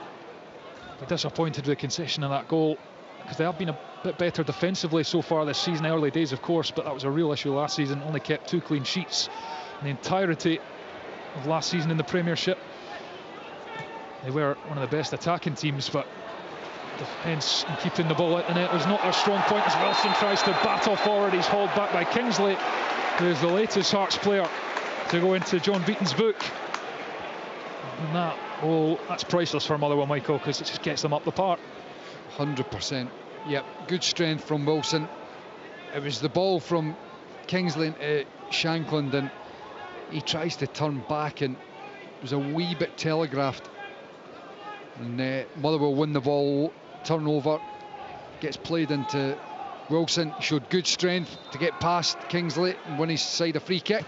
be disappointed with the concession of that goal, because they have been a bit better defensively so far this season. Early days, of course, but that was a real issue last season. Only kept 2 clean sheets in the entirety of last season in the Premiership. They were one of the best attacking teams, but defence and keeping the ball out the net was not their strong point, as Wilson tries to battle forward. He's hauled back by Kingsley, who is the latest Hearts player to go into John Beaton's book. And that's priceless for Motherwell, Michael, because it just gets them up the park. 100%. Yep, good strength from Wilson. It was the ball from Kingsley into Shankland, and he tries to turn back, and it was a wee bit telegraphed. And Motherwell win the ball, turnover, gets played into Wilson. Showed good strength to get past Kingsley and win his side a free kick.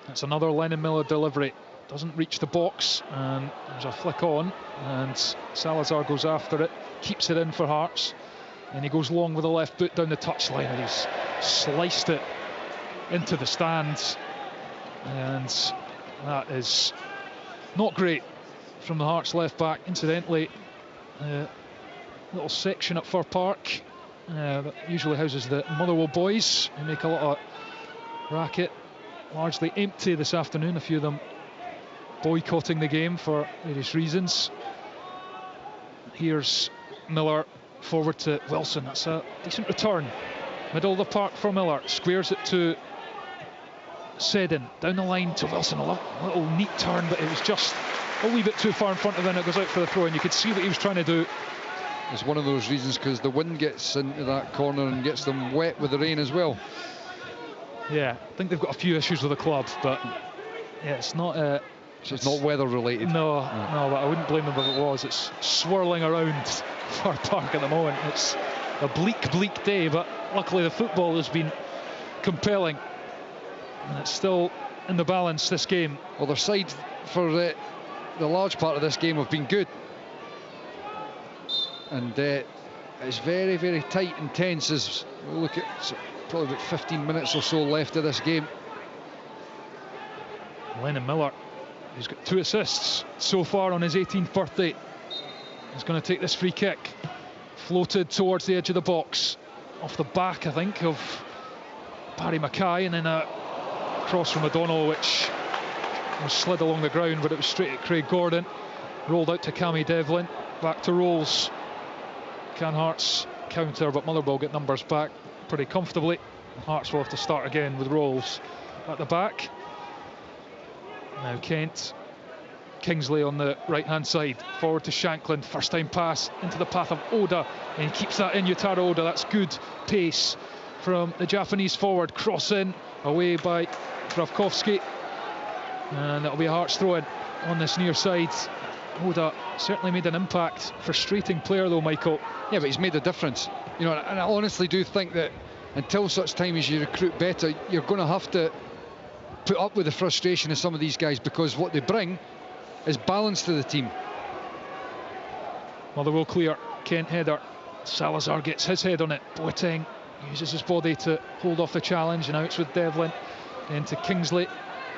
That's another Lennon Miller delivery. Doesn't reach the box, and there's a flick on, and Salazar goes after it, keeps it in for Hearts, and he goes long with the left boot down the touchline, and he's sliced it into the stands, and that is not great from the Hearts left back. Incidentally, little section at Fir Park that usually houses the Motherwell boys, who make a lot of racket, largely empty this afternoon, a few of them boycotting the game for various reasons. Here's Miller forward to Wilson. That's a decent return, middle of the park for Miller, squares it to Seddon, down the line to Wilson. A little neat turn, but it was just a wee bit too far in front of him. It goes out for the throw, and you could see what he was trying to do. It's one of those reasons, because the wind gets into that corner and gets them wet with the rain as well. Yeah, I think they've got a few issues with the club, but yeah, it's not it's not weather related. No, but I wouldn't blame them if it was. It's swirling around Fir Park at the moment. It's a bleak day, but luckily the football has been compelling, and it's still in the balance, this game. Well, their side for the large part of this game have been good, and it's very, very tight and tense as we look at probably about 15 minutes or so left of this game. Lennon Miller, who's got 2 assists so far on his 18th birthday, is going to take this free kick, floated towards the edge of the box, off the back, I think, of Barry Mackay, and then a cross from O'Donnell, which was slid along the ground, but it was straight at Craig Gordon. Rolled out to Cammy Devlin. Back to Rolls. Can Hearts counter, but Motherwell get numbers back pretty comfortably. Hearts will have to start again with Rolls at the back. Now Kent. Kingsley on the right hand side, forward to Shankland, first time pass into the path of Oda, and he keeps that in. Yutaro Oda, that's good pace from the Japanese forward. Cross in, away by Kravkovski, and it'll be a Hearts throw in on this near side. Oda certainly made an impact. Frustrating player though, Michael. Yeah, but he's made a difference, you know, and I honestly do think that until such time as you recruit better, you're going to have to put up with the frustration of some of these guys, because what they bring is balance to the team. Motherwell clear, Kent header, Salazar gets his head on it, Boateng uses his body to hold off the challenge, and out with Devlin, then to Kingsley,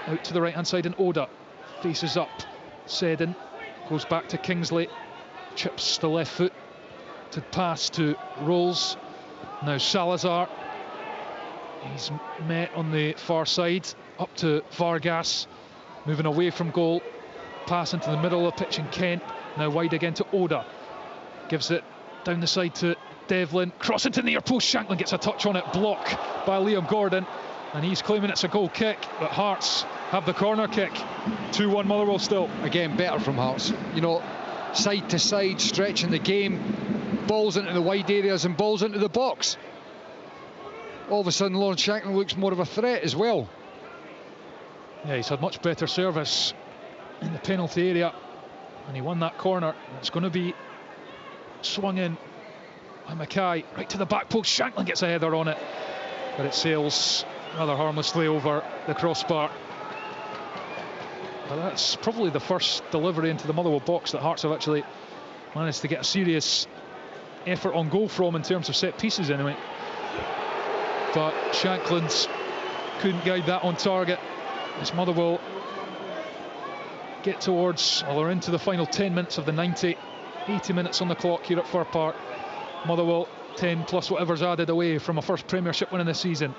out to the right hand side, and Oda faces up. Seddon goes back to Kingsley, chips the left foot to pass to Rolls. Now Salazar, he's met on the far side, up to Vargas, moving away from goal. Pass into the middle of the pitch, and Kent now wide again to Oda, gives it down the side to Devlin, cross into the near post. Shankland gets a touch on it, block by Liam Gordon, and he's claiming it's a goal kick, but Hearts have the corner kick. 2-1 Motherwell still. Again, better from Hearts, you know, side to side, stretching the game, balls into the wide areas and balls into the box. All of a sudden Lawrence Shankland looks more of a threat as well. Yeah, he's had much better service in the penalty area, and he won that corner. It's going to be swung in by Mackay, right to the back post. Shankland gets a header on it, but it sails rather harmlessly over the crossbar. But that's probably the first delivery into the Motherwell box that Hearts have actually managed to get a serious effort on goal from, in terms of set pieces anyway. But Shankland couldn't guide that on target as Motherwell get towards, well, we're into the final 10 minutes of the 90. 80 minutes on the clock here at Fir Park. Motherwell 10 plus whatever's added away from a first Premiership win in the season.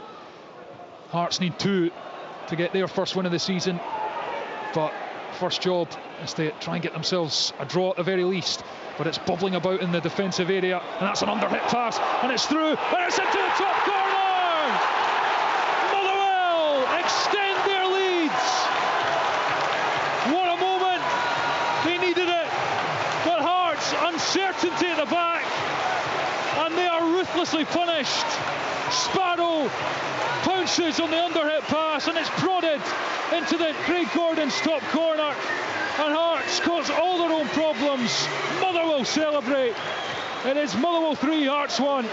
Hearts need 2 to get their first win of the season, but first job is to try and get themselves a draw at the very least. But it's bubbling about in the defensive area, and that's an underhit pass, and it's through, and it's into the top corner. Motherwell extend their leads. What a moment, they needed it, but Hearts, uncertainty at the back, and they are ruthlessly punished. Sparrow pounces on the underhit pass, and it's prodded into the Craig Gordon's top corner, and Hearts cause all their own problems. Motherwell celebrate. It is Motherwell 3, Hearts 1.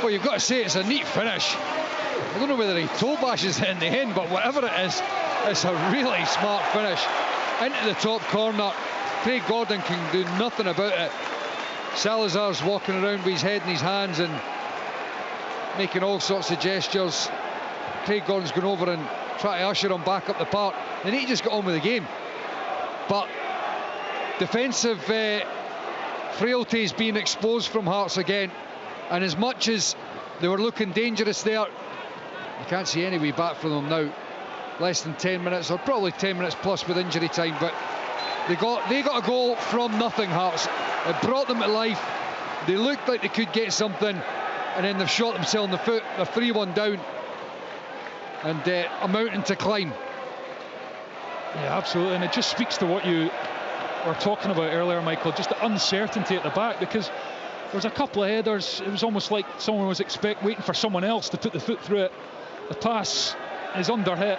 Well, you've got to say it's a neat finish. I don't know whether he toe bashes it in the end, but whatever it is, it's a really smart finish. Into the top corner. Craig Gordon can do nothing about it. Salazar's walking around with his head in his hands and making all sorts of gestures. Craig Gordon's going over and try to usher him back up the park. They need to just get on with the game. But defensive frailties being exposed from Hearts again, and as much as they were looking dangerous there, you can't see any way back from them now. Less than 10 minutes, or probably 10 minutes plus with injury time, but they got a goal from nothing, Hearts. It brought them to life. They looked like they could get something, and then they've shot themselves in the foot. They're 3-1 down, and a mountain to climb. Yeah, absolutely, and it just speaks to what you were talking about earlier, Michael, just the uncertainty at the back, because there's a couple of headers, it was almost like someone was waiting for someone else to put the foot through it. The pass is under hit,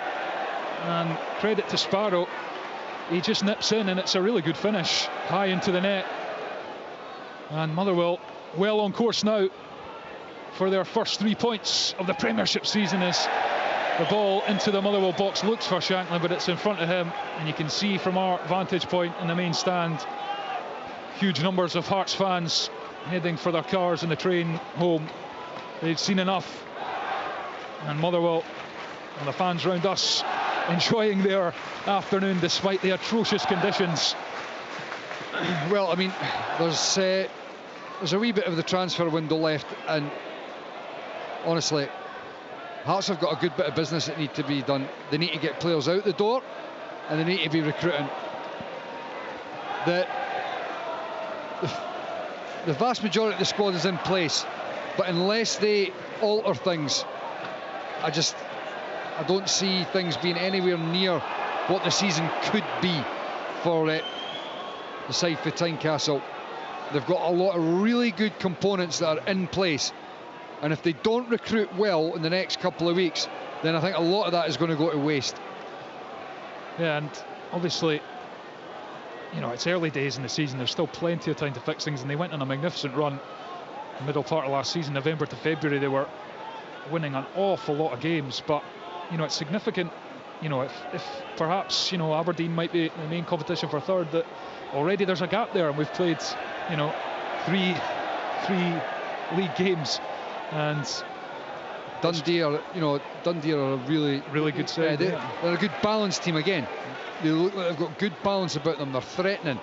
and credit to Sparrow, he just nips in, and it's a really good finish, high into the net. And Motherwell well on course now for their first 3 points of the Premiership season, as the ball into the Motherwell box looks for Shankland, but it's in front of him, and you can see from our vantage point in the main stand, huge numbers of Hearts fans heading for their cars in the train home. They've seen enough, and Motherwell and the fans round us enjoying their afternoon despite the atrocious conditions. Well, I mean, there's a wee bit of the transfer window left, and honestly, Hearts have got a good bit of business that need to be done. They need to get players out the door, and they need to be recruiting. The vast majority of the squad is in place, but unless they alter things, I don't see things being anywhere near what the season could be for the side for Tynecastle. They've got a lot of really good components that are in place, and if they don't recruit well in the next couple of weeks, then I think a lot of that is going to go to waste. Yeah, and obviously, you know, it's early days in the season. There's still plenty of time to fix things, and they went on a magnificent run the middle part of last season. November to February, they were winning an awful lot of games, but you know, it's significant. You know, if perhaps, you know, Aberdeen might be the main competition for third, that already there's a gap there, and we've played, you know, three league games, and Dundee are a really good side. They're a good balanced team again. They look like they've got good balance about them. They're threatening,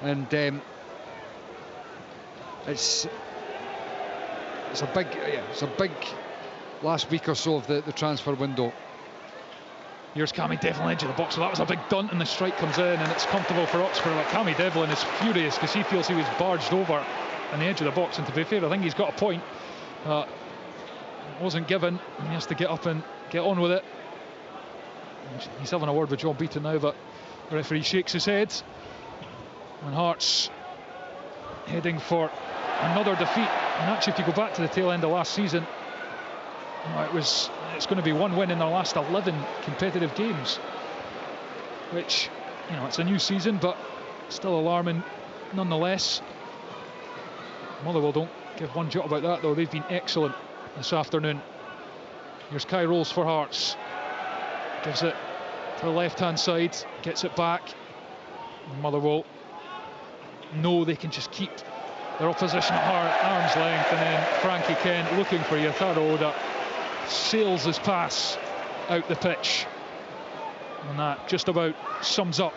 and it's a big last week or so of the transfer window. Here's Cammy Devlin edge of the box, so that was a big dunt, and the strike comes in, and it's comfortable for Oxford. But Cammy Devlin is furious because he feels he was barged over on the edge of the box, and to be fair, I think he's got a point. Wasn't given, and he has to get up and get on with it. He's having a word with John Beaton now, but the referee shakes his head. And Hearts heading for another defeat. And actually, if you go back to the tail end of last season, you know, it's going to be one win in their last 11 competitive games, which, you know, it's a new season, but still alarming nonetheless. Motherwell don't give one jot about that, though. They've been excellent this afternoon. Here's Kai Rolls for Hearts. Gives it to the left-hand side, gets it back. Motherwell know they can just keep their opposition at arm's length, and then Frankie Kent looking for Yataro Oda sails his pass out the pitch, and that just about sums up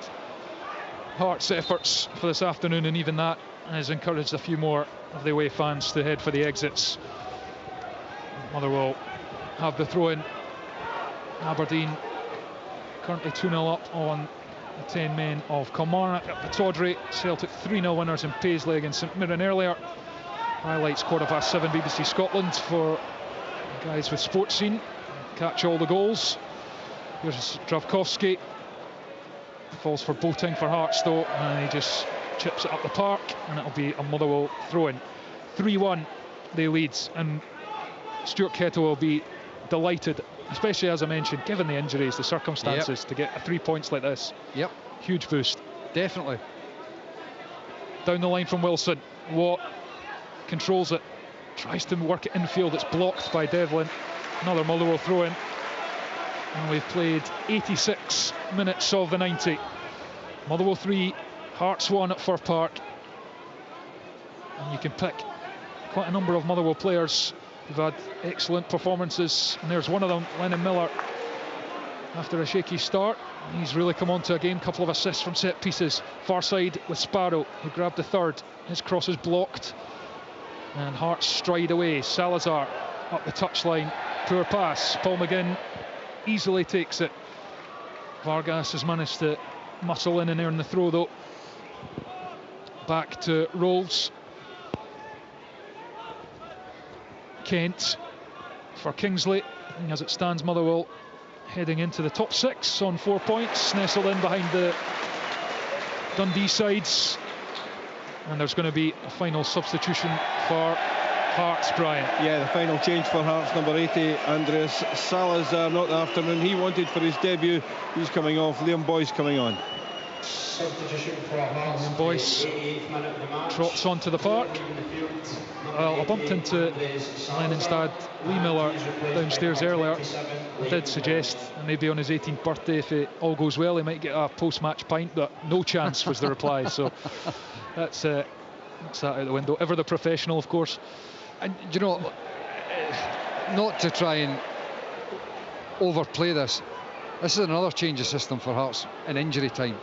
Hearts' efforts for this afternoon, and even that has encouraged a few more of the away fans to head for the exits. Motherwell have the throw-in. Aberdeen currently 2-0 up on the 10 men of Kilmarnock at Pittodrie. Celtic 3-0 winners in Paisley against St Mirren earlier. Highlights 7:15 BBC Scotland for guys with sports scene. Catch all the goals. Here's Dravkovsky. Falls for Boating for Hearts though, and he just chips it up the park, and it'll be a Motherwell throw-in. 3-1 they lead, and Stuart Kettle will be delighted, especially as I mentioned, given the injuries, the circumstances, to get 3 points like this. Yep. Huge boost. Definitely. Down the line from Wilson. Watt controls it, tries to work it infield, it's blocked by Devlin. Another Motherwell throw-in. And we've played 86 minutes of the 90. Motherwell 3, Hearts 1 at Fir Park. And you can pick quite a number of Motherwell players who've had excellent performances, and there's one of them, Lennon Miller, after a shaky start. He's really come on to a game, couple of assists from set pieces. Far side with Sparrow, who grabbed the third. His cross is blocked, and Hearts stride away. Salazar up the touchline, poor pass. Paul McGinn easily takes it. Vargas has managed to muscle in and earn the throw though. Back to Rolls. Kent for Kingsley, and as it stands, Motherwell heading into the top 6 on 4 points, nestled in behind the Dundee sides. And there's going to be a final substitution for Hearts, Brian. Yeah, the final change for Hearts, number 80, Andreas Salazar, not the afternoon he wanted for his debut. He's coming off. Liam Boyce coming on. Liam Boyce trots onto the park. Well, I bumped into Lennon's dad, Lee Miller, downstairs earlier. I did suggest maybe on his 18th birthday, if it all goes well, he might get a post-match pint, but no chance was the reply. So that's that out the window. Ever the professional, of course. And you know, not to try and overplay this, this is another change of system for Hearts in injury time.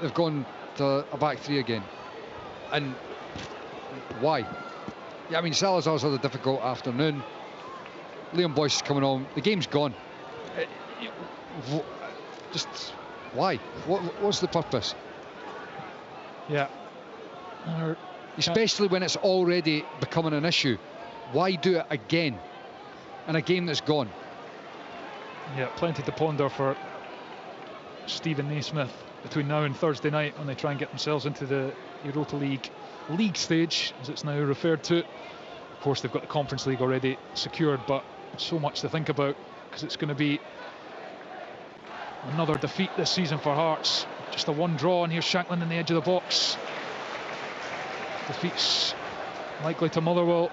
They've gone to a back three again, and why? Yeah, I mean, Salazar's had a difficult afternoon. Liam Boyce is coming on. The game's gone. Just why? What's the purpose? Yeah. Especially when it's already becoming an issue. Why do it again in a game that's gone? Yeah, plenty to ponder for Stephen Naismith between now and Thursday night when they try and get themselves into the Europa League stage, as it's now referred to. Of course, they've got the Conference League already secured, but so much to think about, because it's going to be another defeat this season for Hearts. Just a one draw, and here's Shankland in the edge of the box. Defeats likely to Motherwell,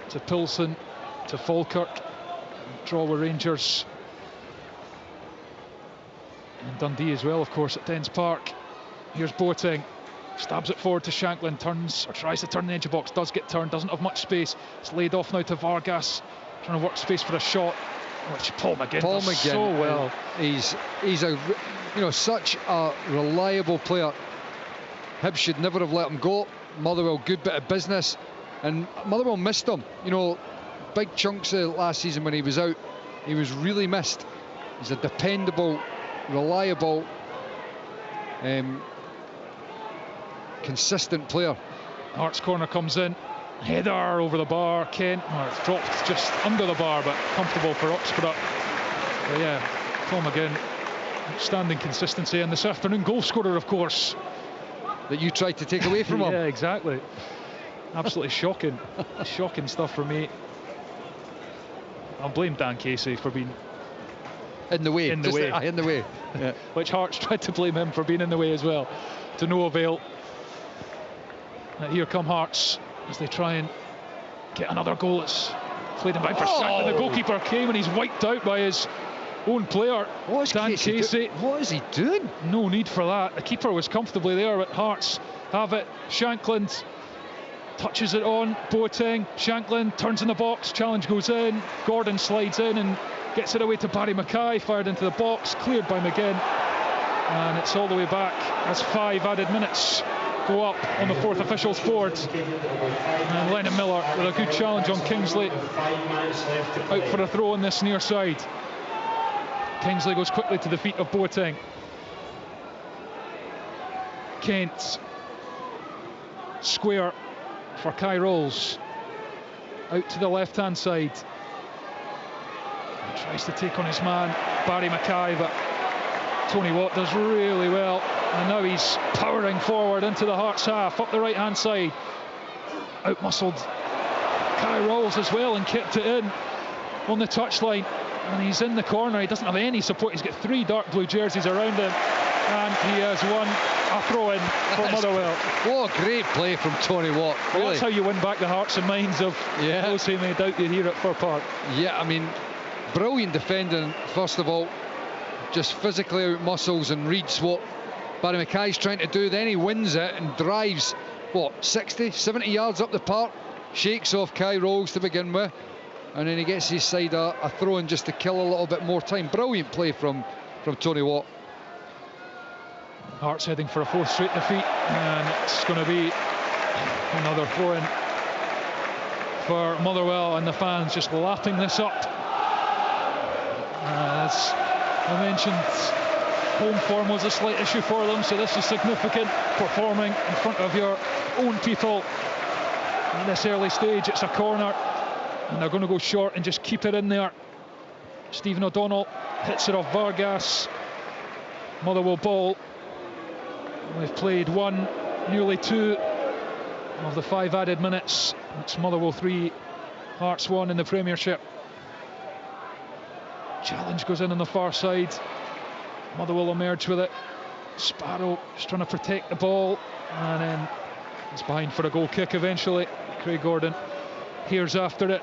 to Pilsen, to Falkirk. Draw with Rangers and Dundee as well, of course, at Dens Park. Here's Boateng, stabs it forward to Shankland, turns or tries to turn the edge of the box, does get turned, doesn't have much space. It's laid off now to Vargas, trying to work space for a shot, which Paul McGinn does so well. He's a such a reliable player. Hibs should never have let him go. Motherwell, good bit of business, and Motherwell missed him. Big chunks of last season when he was out, he was really missed. He's a dependable, reliable, consistent player. Hearts corner comes in, header over the bar. Kent, it's dropped just under the bar, but comfortable for Oxborough. But yeah, Paul McGinn, outstanding consistency, and this afternoon goal scorer, of course, that you tried to take away from him. Yeah, exactly. Absolutely shocking stuff for me. I'll blame Dan Casey for being in the way. Yeah. Which Hearts tried to blame him for being in the way as well, to no avail. Here come Hearts as they try and get another goal. It's played him back for Shankland. The goalkeeper came and he's wiped out by his own player, Dan Casey. What is he doing? No need for that. The keeper was comfortably there, but Hearts have it. Shankland touches it on. Boateng, Shankland turns in the box. Challenge goes in. Gordon slides in and gets it away to Barry Mackay. Fired into the box, cleared by McGinn, and it's all the way back as 5 added minutes go up on the fourth officials board. And Lennon Miller with a good challenge on Kingsley, out for a throw on this near side. Kingsley goes quickly to the feet of Boateng. Kent, square for Kai Rolls, out to the left hand side. He tries to take on his man Barry Mackay, but Tony Watt does really well, and now he's powering forward into the Hearts half, up the right hand side. Out-muscled Kai Rolls as well and kept it in on the touchline, and he's in the corner. He doesn't have any support. He's got 3 dark blue jerseys around him, and he has won a throw-in for Motherwell. What a great play from Tony Watt. Really. Well, that's how you win back the hearts and minds of those who may doubt you here at Fir Park. Yeah, I mean, brilliant defending, first of all. Just physically out muscles and reads what Barry Mackay's trying to do. Then he wins it and drives, 60, 70 yards up the park, shakes off Kai Rolls to begin with, and then he gets his side a throw-in just to kill a little bit more time. Brilliant play from Tony Watt. Hearts heading for a 4th straight defeat, and it's going to be another throw-in for Motherwell, and the fans just lapping this up. As I mentioned, home form was a slight issue for them, so this is significant. Performing in front of your own people in this early stage. It's a corner, and they're going to go short and just keep it in there. Stephen O'Donnell hits it off Vargas. Motherwell ball. We've played 1, nearly 2 of the 5 added minutes. It's Motherwell 3, Hearts 1 in the Premiership. Challenge goes in on the far side. Motherwell emerge with it. Sparrow just trying to protect the ball, and then it's behind for a goal kick eventually. Craig Gordon here's after it,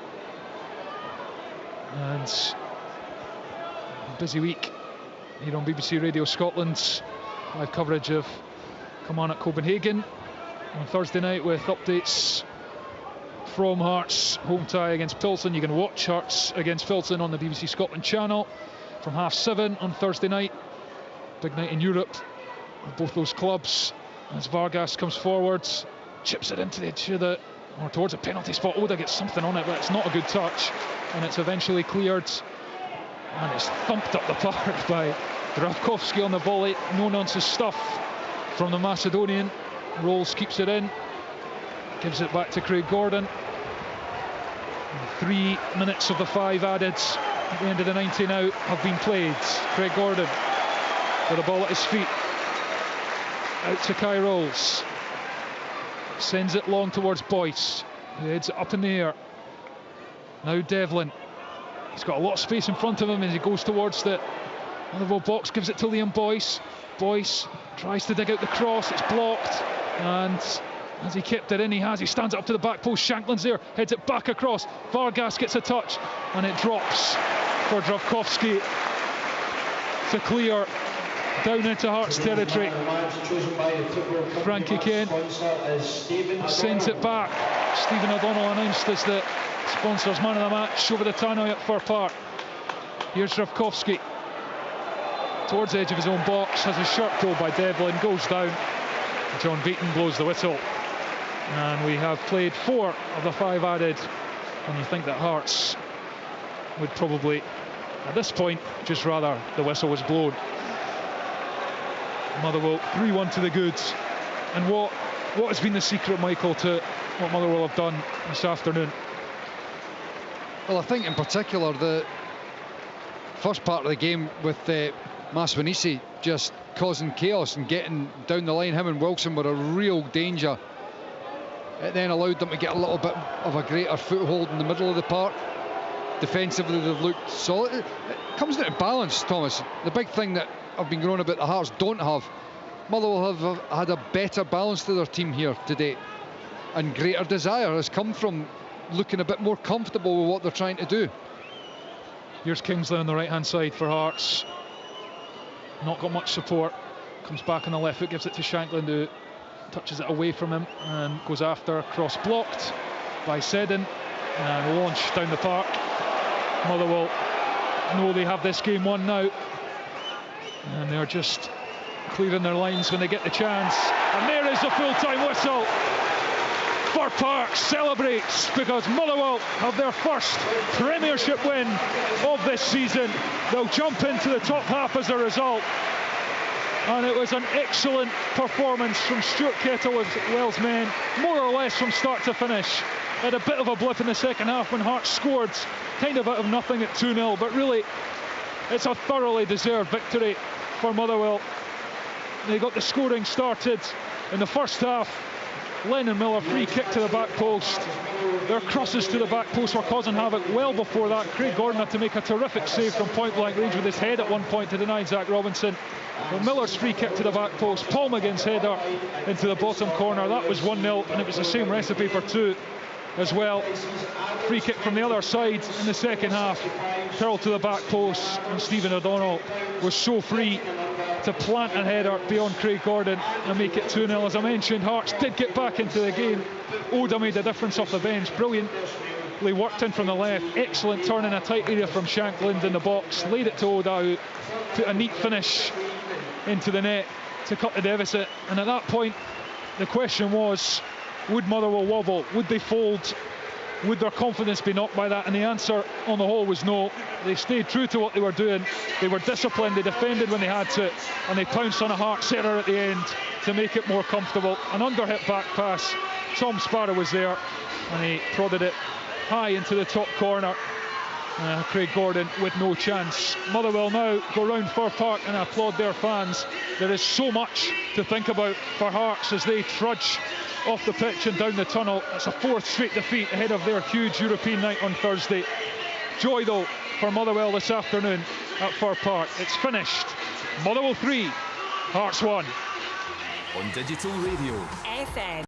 and a busy week here on BBC Radio Scotland's live coverage of KIlmarnock Copenhagen on Thursday night, with updates from Hearts' home tie against Pilsen. You can watch Hearts against Pilsen on the BBC Scotland channel from 7:30 on Thursday night. Big night in Europe with both those clubs, as Vargas comes forwards, chips it into the edge of the, or towards a penalty spot. Oda gets something on it, but it's not a good touch, and it's eventually cleared, and it's thumped up the park by Dravkovsky on the volley, no nonsense stuff from the Macedonian. Rolls, keeps it in, gives it back to Craig Gordon. 3 minutes of the 5 added at the end of the 90 now have been played. Craig Gordon with the ball at his feet, out to Kai Rolls, sends it long towards Boyce, who heads it up in the air. Now Devlin, he's got a lot of space in front of him as he goes towards the Motherwell box, gives it to Liam Boyce. Boyce tries to dig out the cross, it's blocked, and as he kept it in, he stands up to the back post. Shanklin's there, heads it back across. Vargas gets a touch, and it drops for Dravkovsky to clear down into Hearts territory. Frankie Kent sends it back. Stephen O'Donnell announced as the sponsors man of the match over the tannoy at Fir Park. Here's Dravkovsky towards the edge of his own box, has his shirt pulled by Devlin, goes down. John Beaton blows the whistle, and we have played 4 of the 5 added. And you think that Hearts would probably, at this point, just rather the whistle was blown. Motherwell 3-1 to the goods. And what has been the secret, Michael, to what Motherwell have done this afternoon? Well, I think in particular the first part of the game with Maswanisi just causing chaos and getting down the line. Him and Wilson were a real danger. It then allowed them to get a little bit of a greater foothold in the middle of the park. Defensively, they've looked solid. It comes down to balance, Thomas. The big thing that I've been growing about the Hearts don't have. Motherwell have had a better balance to their team here today, and greater desire has come from looking a bit more comfortable with what they're trying to do. Here's Kingsley on the right hand side for Hearts. Not got much support. Comes back on the left foot, gives it to Shanklin, who touches it away from him and goes after. Cross blocked by Seddon and launched down the park. Motherwell know they have this game won now, and they're just clearing their lines when they get the chance. And there is the full-time whistle. Fir Park celebrates because Motherwell have their first Premiership win of this season. They'll jump into the top half as a result. And it was an excellent performance from Stuart Kettlewell's men, more or less from start to finish. Had a bit of a blip in the second half when Hearts scored kind of out of nothing at 2-0, but really it's a thoroughly deserved victory for Motherwell. They got the scoring started in the first half. Lennon Miller, free kick to the back post. Their crosses to the back post were causing havoc well before that. Craig Gordon had to make a terrific save from point blank range with his head at one point to deny Zach Robinson. But Miller's free kick to the back post, Paul McGinn's header into the bottom corner. That was 1-0, and it was the same recipe for 2 as well. Free kick from the other side in the second half, curled to the back post, and Stephen O'Donnell was so free to plant a header beyond Craig Gordon and make it 2-0. As I mentioned, Hearts did get back into the game. Oda made the difference off the bench, brilliantly worked in from the left, excellent turn in a tight area from Shanklin in the box, laid it to Oda, who put a neat finish into the net to cut the deficit. And at that point the question was, would Motherwell wobble? Would they fold? Would their confidence be knocked by that? And the answer on the whole was no. They stayed true to what they were doing. They were disciplined, they defended when they had to, and they pounced on a Hearts error at the end to make it more comfortable. An underhit back pass. Tom Sparrow was there and he prodded it high into the top corner. Craig Gordon with no chance. Motherwell now go round Fir Park and applaud their fans. There is so much to think about for Hearts as they trudge off the pitch and down the tunnel. It's a 4th straight defeat ahead of their huge European night on Thursday. Joy though for Motherwell this afternoon at Fir Park. It's finished. Motherwell 3, Hearts 1. On digital radio. FM.